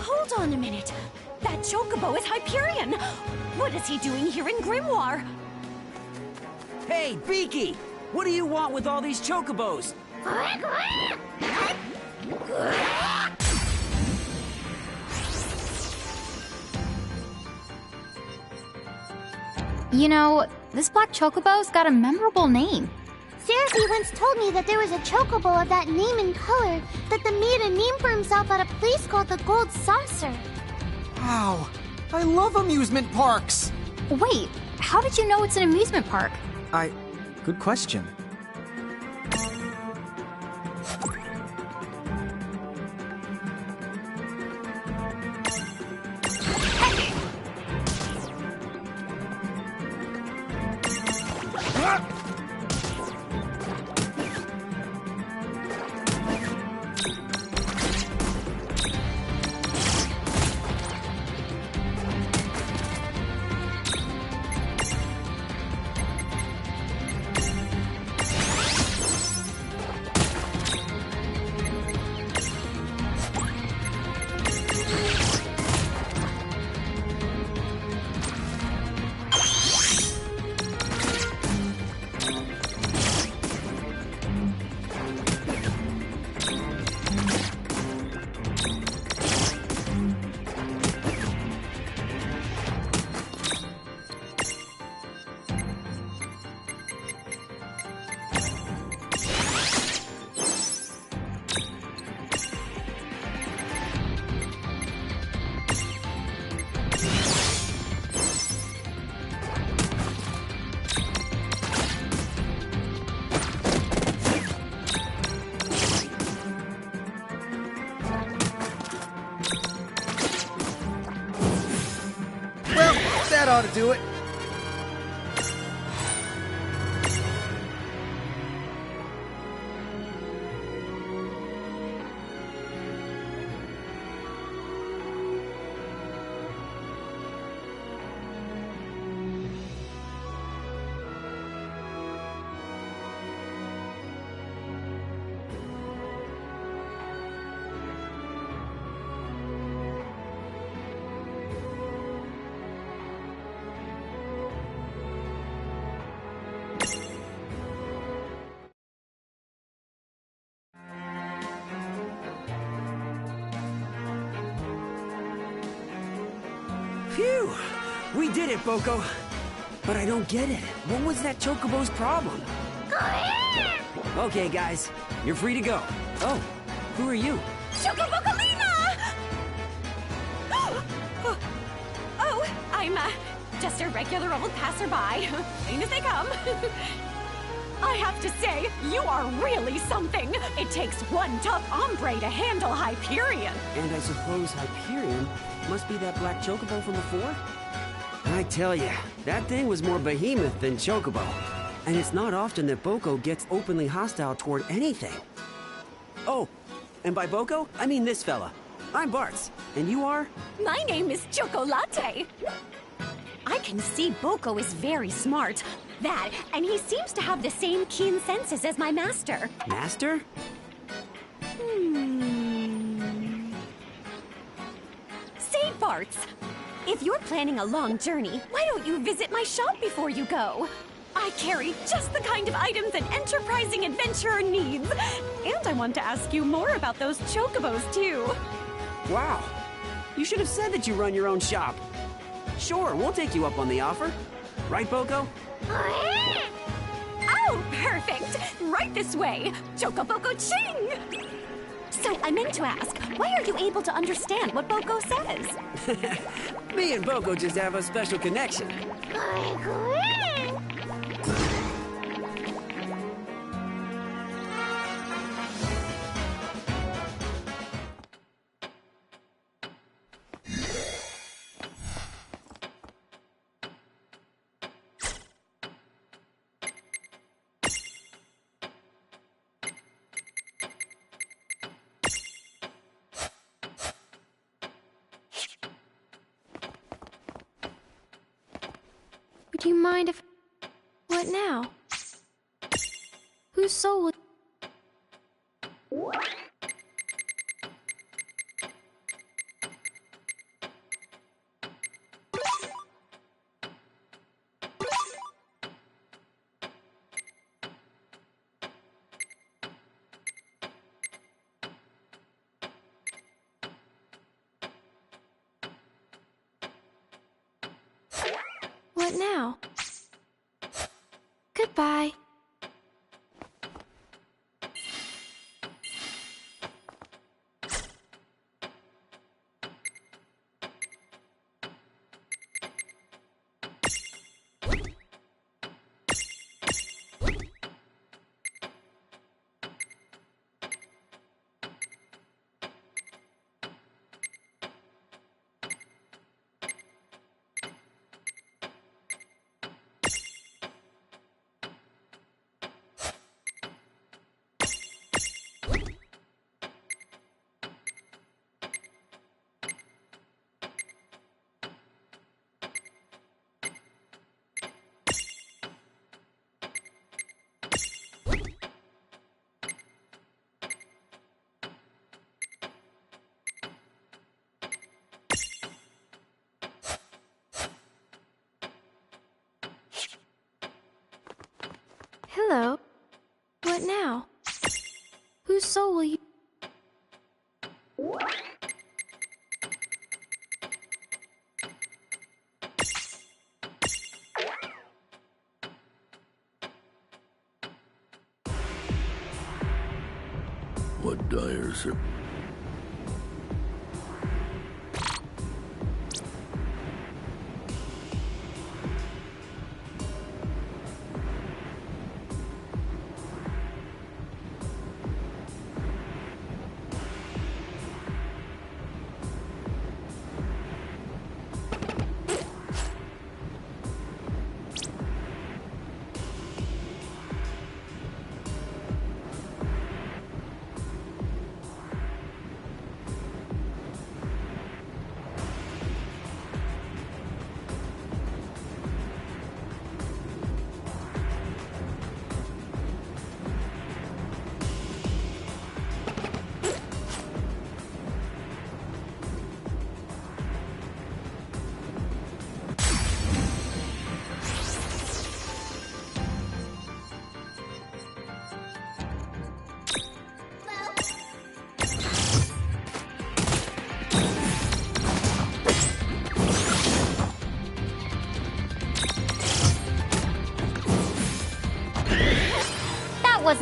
Hold on a minute. That Chocobo is Hyperion! What is he doing here in Grimoire? Hey, Beaky! What do you want with all these Chocobos? You know, this black chocobo's got a memorable name. Seraphy once told me that there was a chocobo of that name and color that made a name for himself at a place called the Gold Saucer. Wow, I love amusement parks! Wait, how did you know it's an amusement park? Good question. That ought to do it. Phew! We did it, Boko. But I don't get it. What was that Chocobo's problem? Okay, guys. You're free to go. Oh, who are you? Chocobocolina! Oh, I'm just a regular old passerby. Plain as they come. I have to say, you are really something. It takes one tough hombre to handle Hyperion. And I suppose Hyperion must be that black Chocobo from before? I tell ya, that thing was more behemoth than Chocobo. And it's not often that Boko gets openly hostile toward anything. Oh, and by Boko, I mean this fella. I'm Bartz, and you are? My name is Chocolate. I can see Boko is very smart. That, and he seems to have the same keen senses as my master. Master? Say, Bartz, if you're planning a long journey, why don't you visit my shop before you go? I carry just the kind of items an enterprising adventurer needs. And I want to ask you more about those chocobos, too. Wow. You should have said that you run your own shop. Sure, we'll take you up on the offer. Right, Boko? Oh, perfect! Right this way! Chocoboko Ching! So I meant to ask, why are you able to understand what Boko says? Me and Boko just have a special connection. Do you mind if... What now? Whose soul would... What now? Goodbye. Hello. What now? Whose soul will you... What dire sur...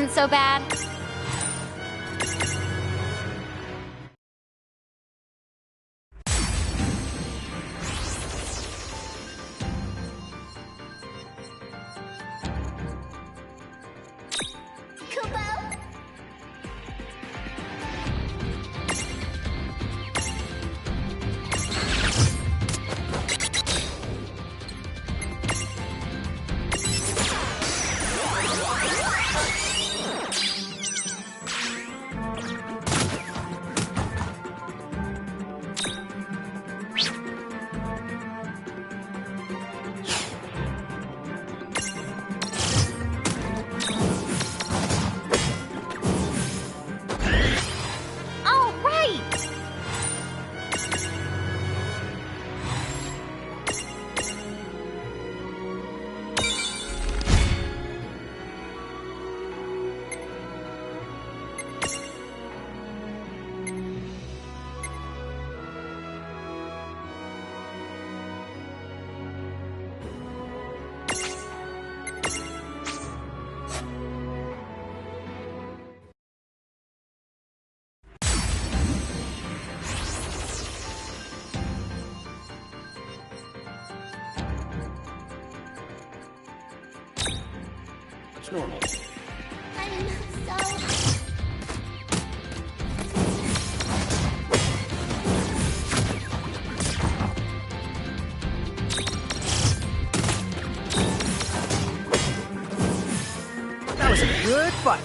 isn't so bad. It's normal. I'm so... That was a good fight.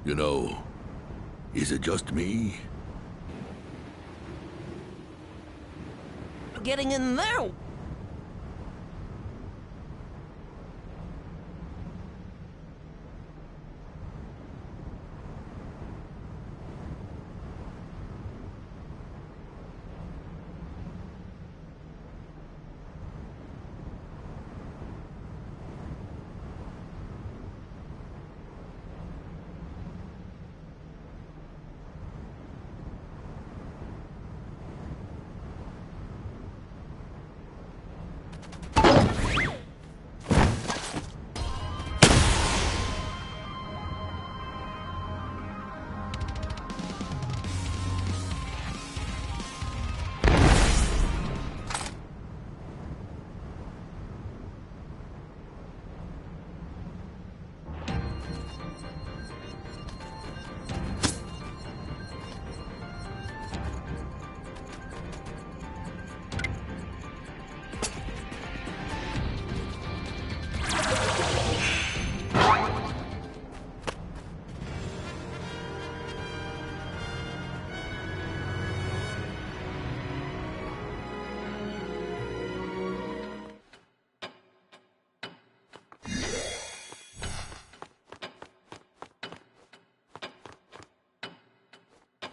You know, is it just me? Getting in there?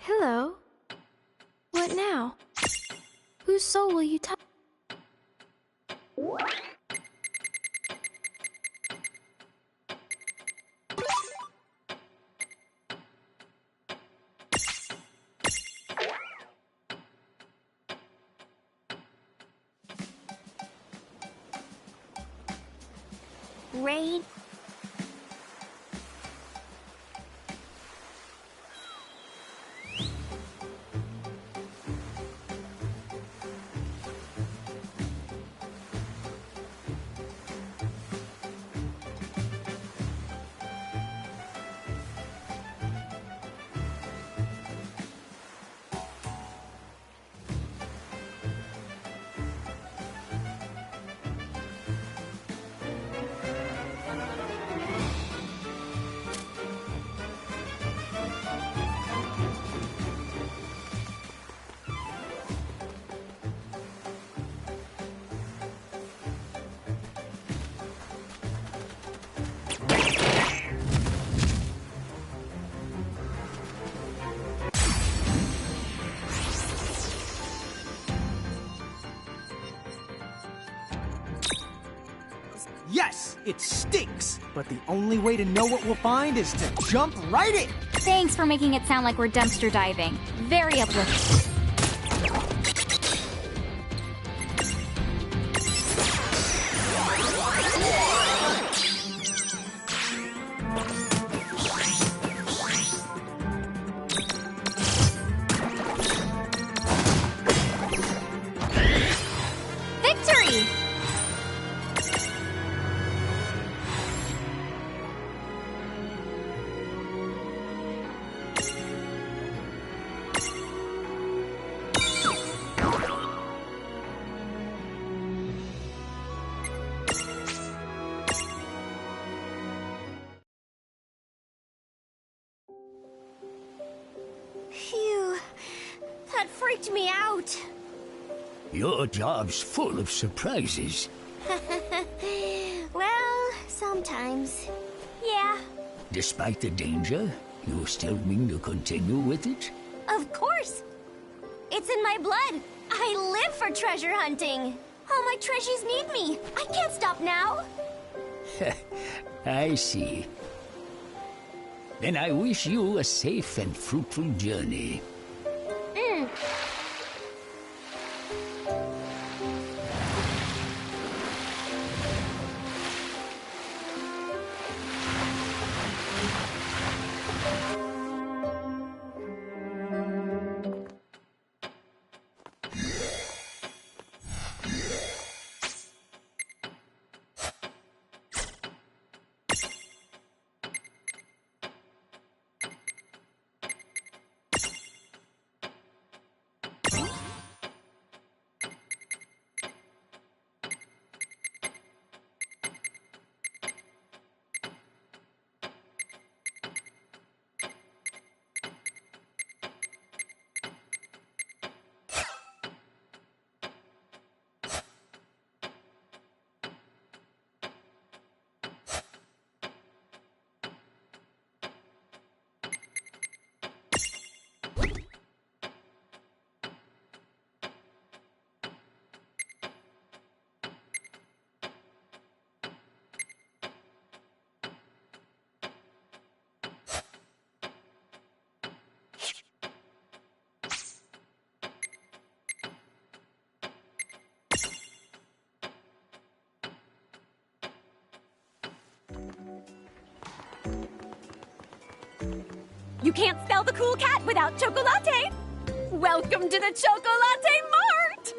Hello. What now? Whose soul will you touch? Raid? Yes, it stinks, but the only way to know what we'll find is to jump right in. Thanks for making it sound like we're dumpster diving. Very uplifting. freaked me out. Your job's full of surprises. Well, sometimes. Yeah. Despite the danger, you still mean to continue with it? Of course. It's in my blood. I live for treasure hunting. All my treasures need me. I can't stop now. I see. Then I wish you a safe and fruitful journey. You can't spell the cool cat without chocolate! Welcome to the Chocolate Mart!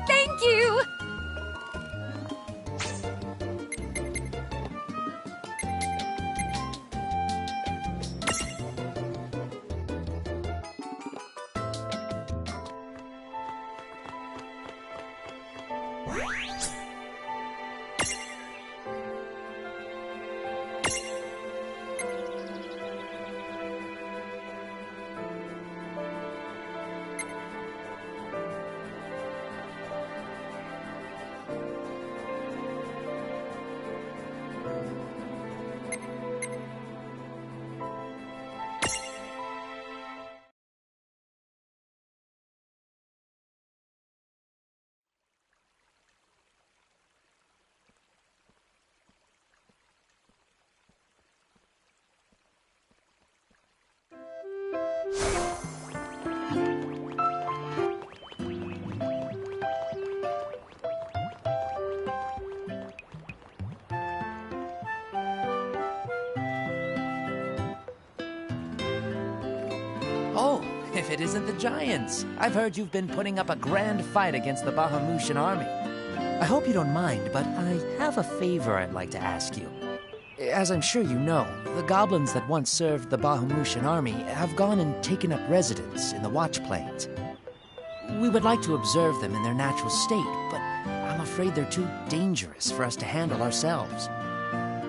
Thank you! Oh, if it isn't the Giants. I've heard you've been putting up a grand fight against the Bahamutian army. I hope you don't mind, but I have a favor I'd like to ask you. As I'm sure you know, the goblins that once served the Bahamutian army have gone and taken up residence in the Watch Plains. We would like to observe them in their natural state, but I'm afraid they're too dangerous for us to handle ourselves.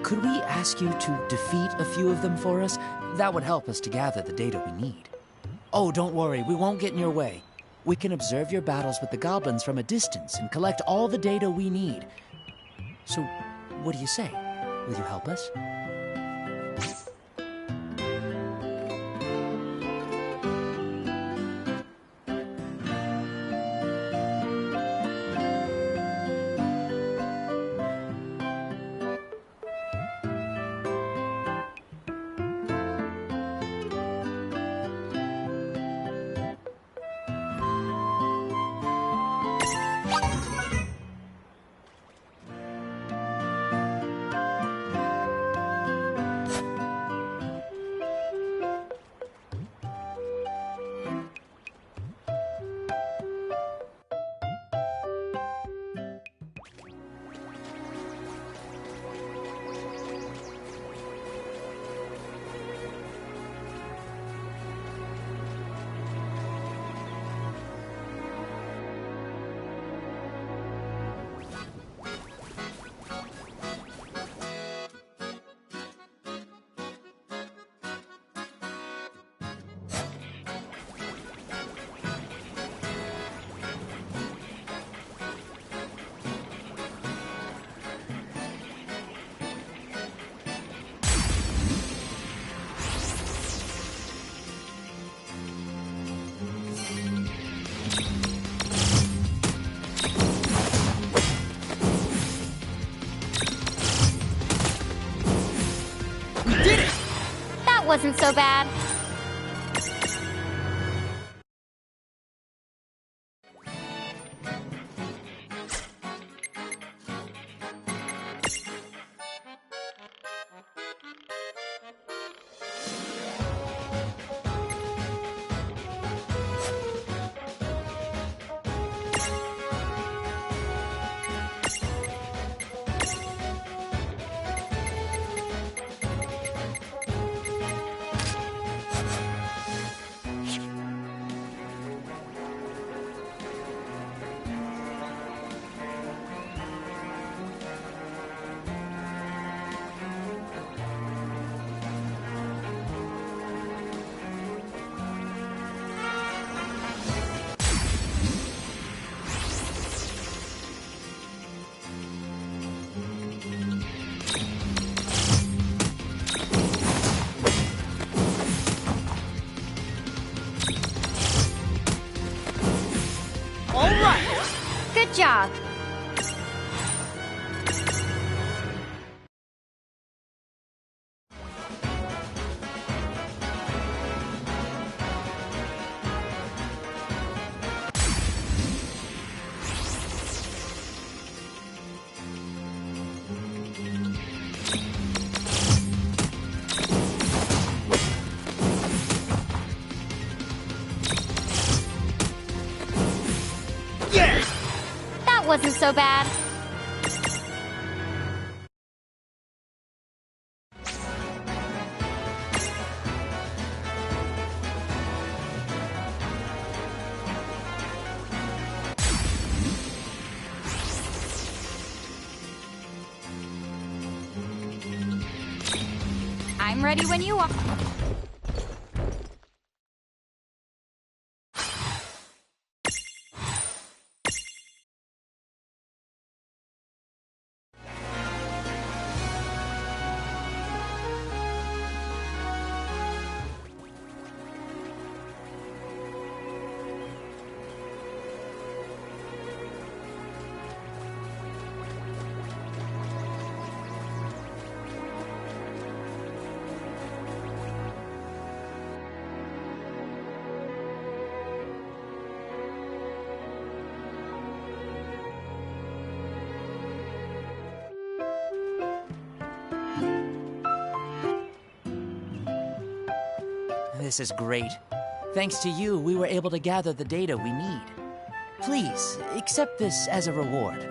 Could we ask you to defeat a few of them for us? That would help us to gather the data we need. Oh, don't worry, we won't get in your way. We can observe your battles with the goblins from a distance and collect all the data we need. So, what do you say? Will you help us? wasn't so bad. Good job. That wasn't so bad. I'm ready when you are. This is great. Thanks to you, we were able to gather the data we need. Please, accept this as a reward.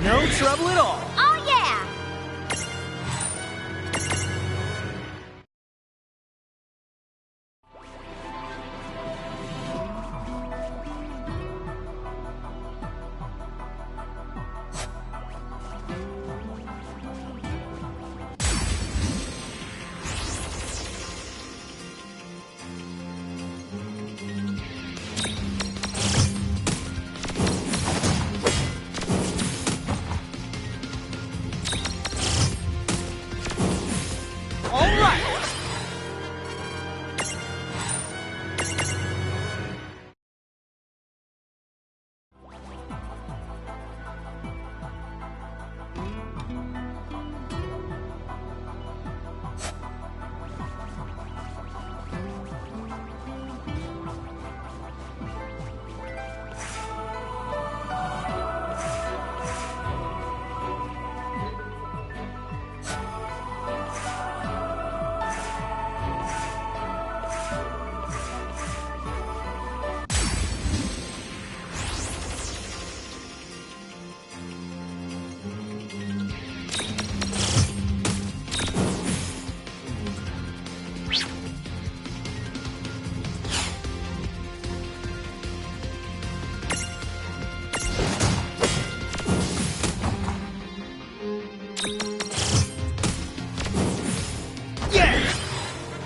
No trouble at all. Oh, yeah! All right.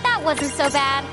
That wasn't so bad.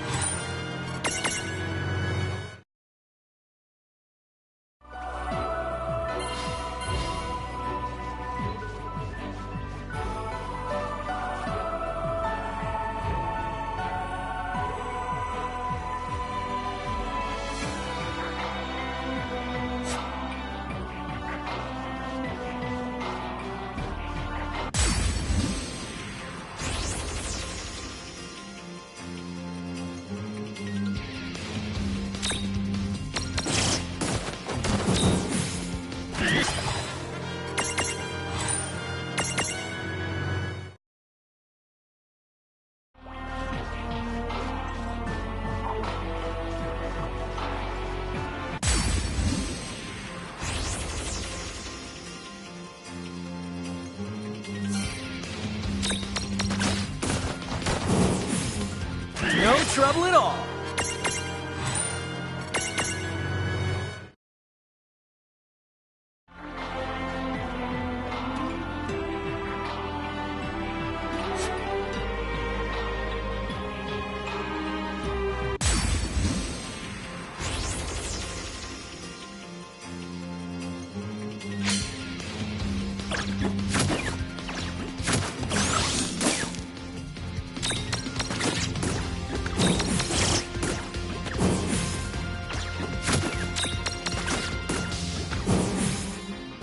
No trouble at all.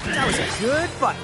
That was a good fight.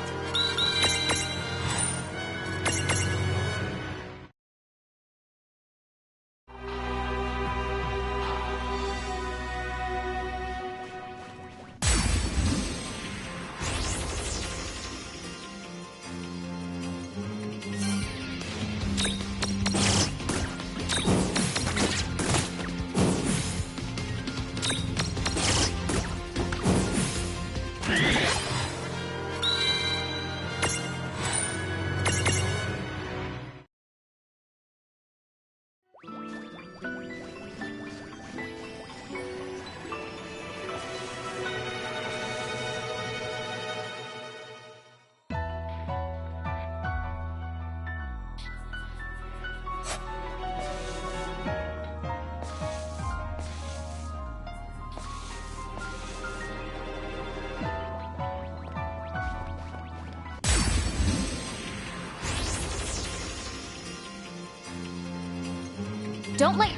Don't let...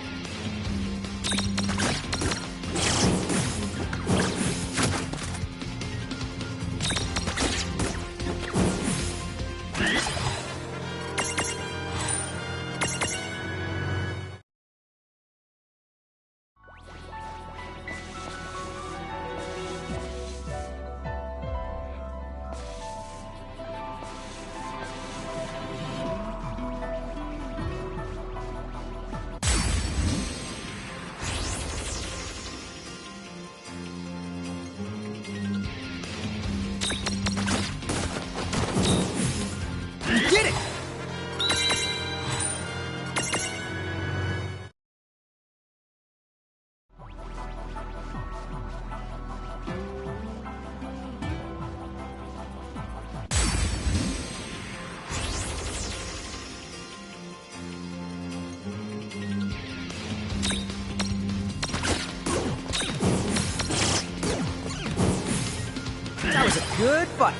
Get it! That was a good fight.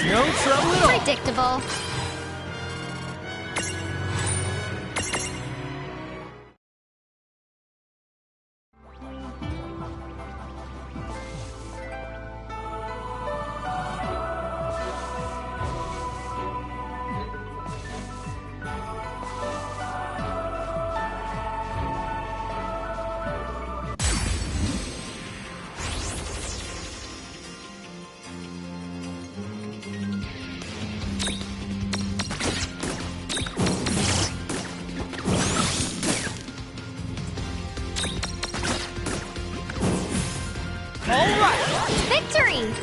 No trouble at all. Predictable. Victory!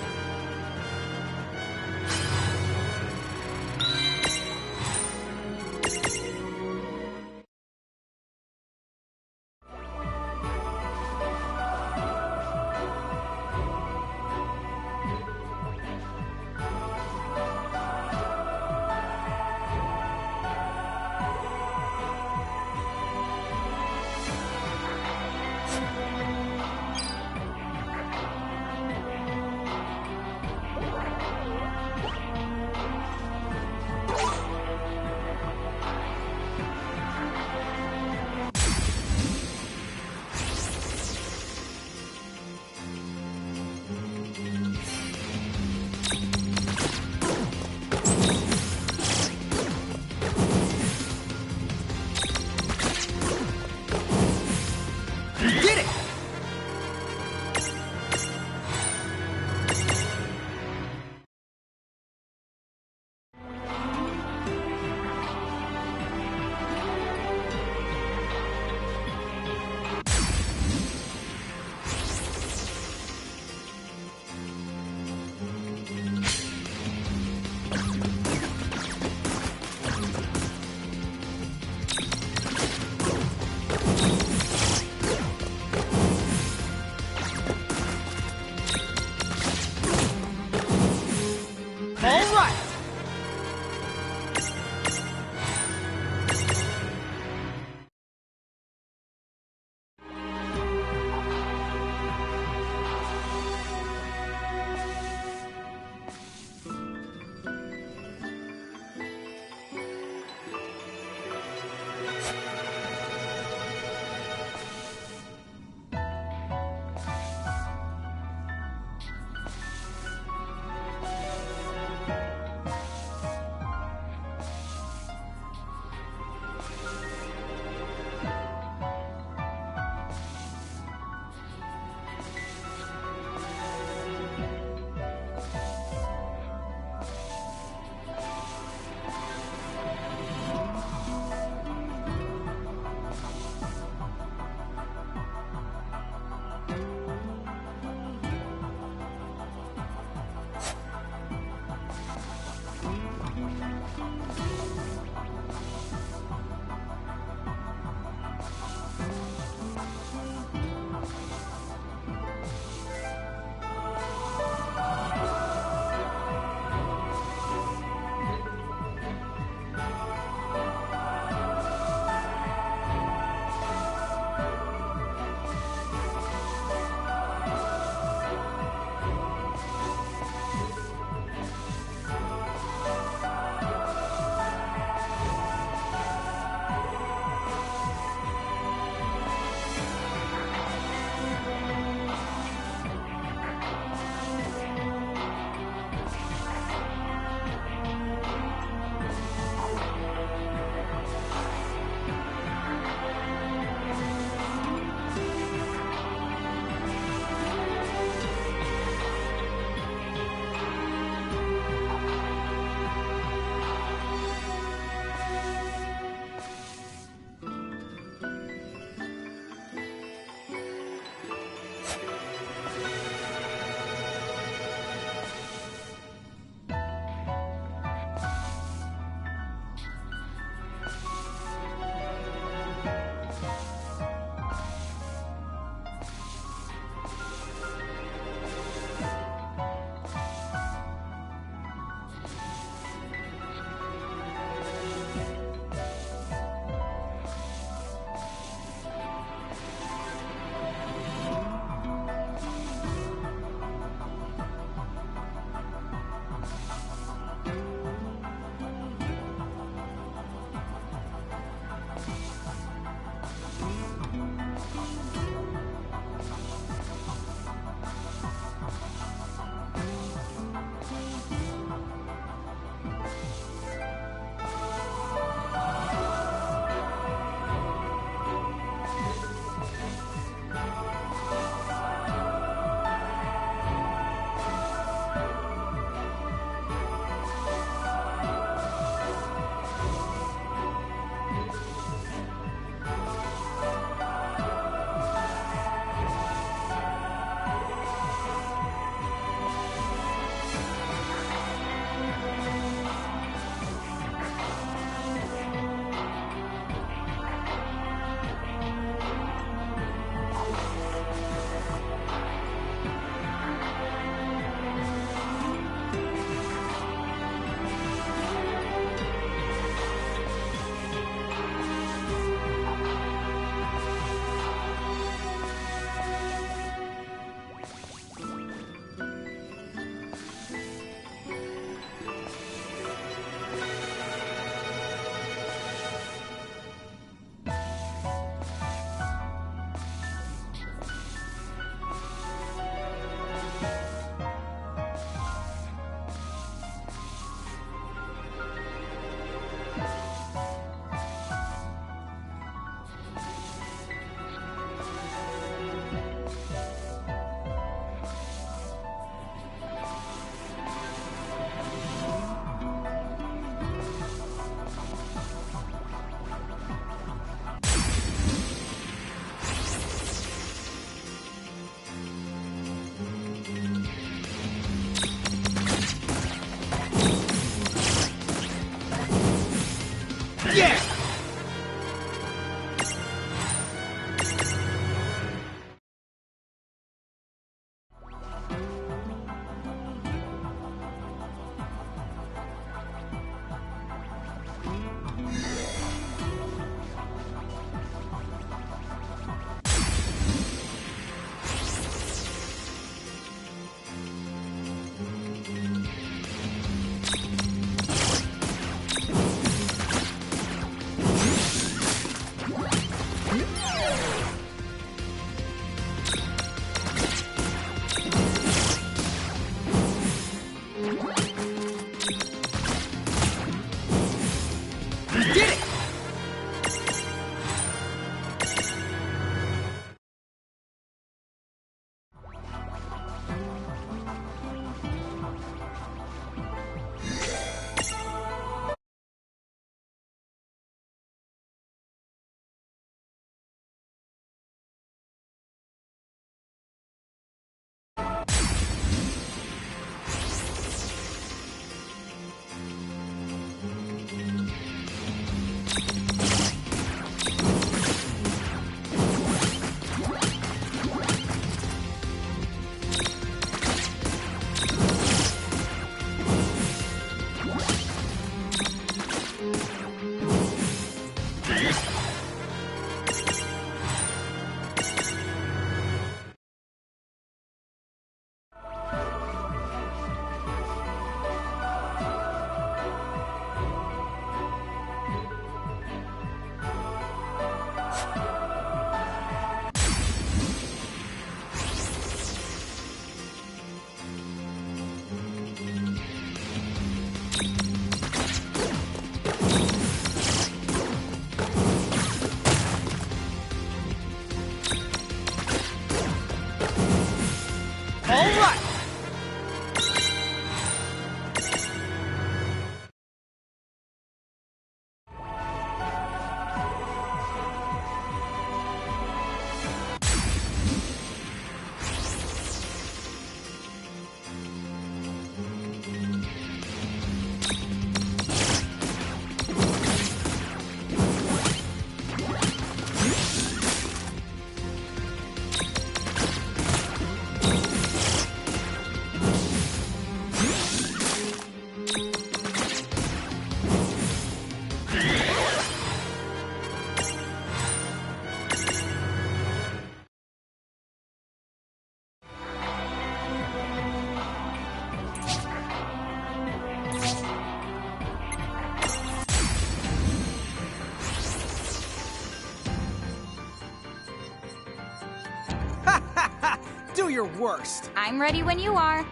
your worst. I'm ready when you are.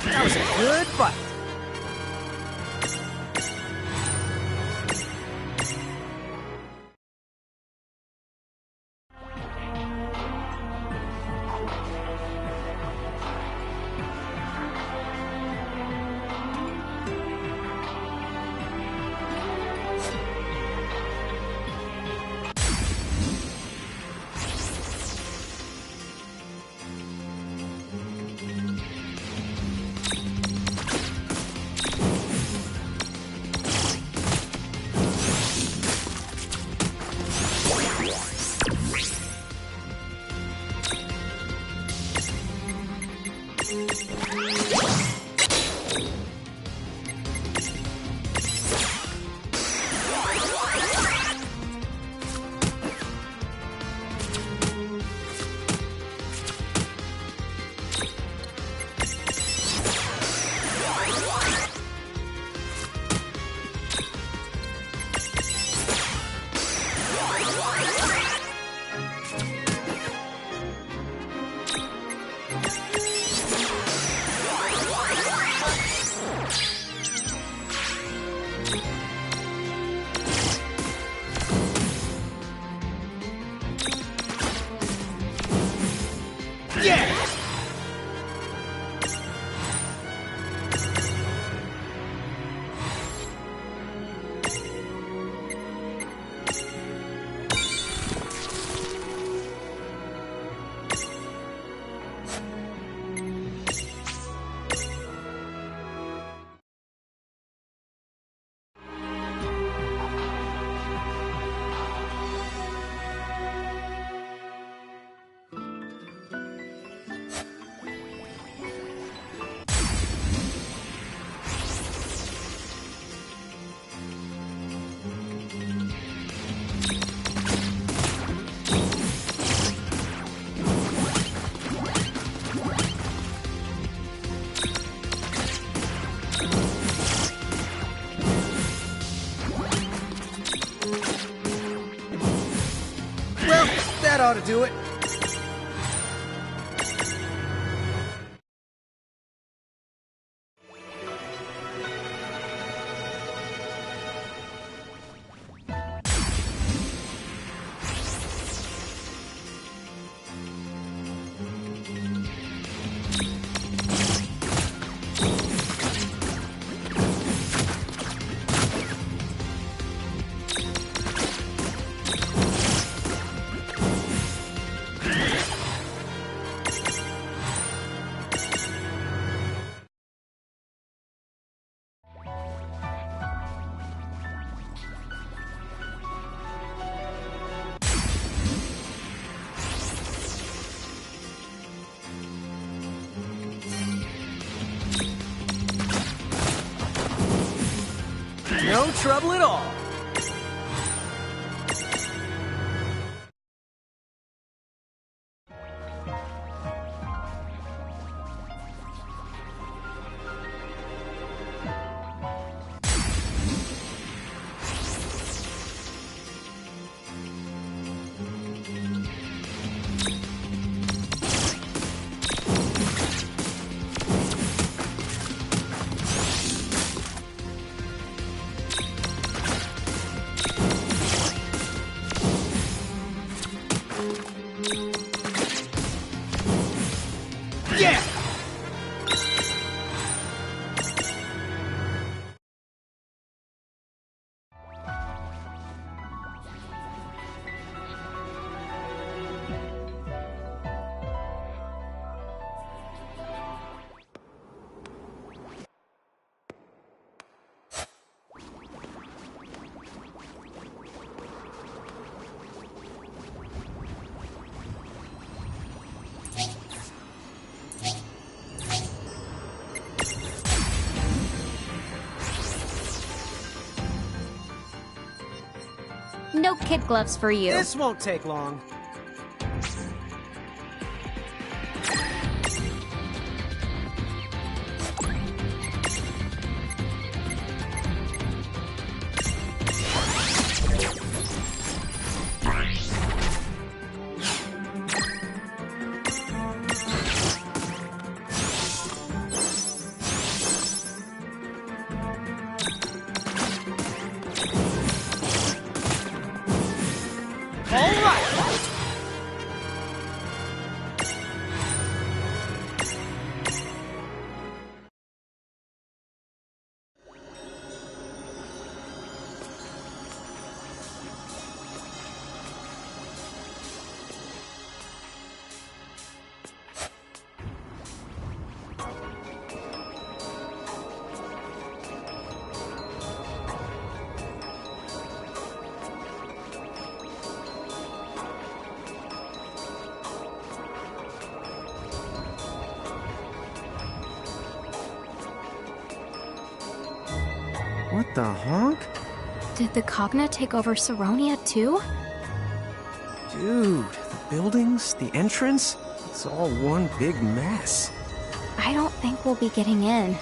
That was a good fight. That ought to do it. No trouble at all. No kid gloves for you. This won't take long. What the honk? Did the Cogna take over Saronia too? Dude, the buildings, the entrance, it's all one big mess. I don't think we'll be getting in.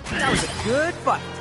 That was a good fight.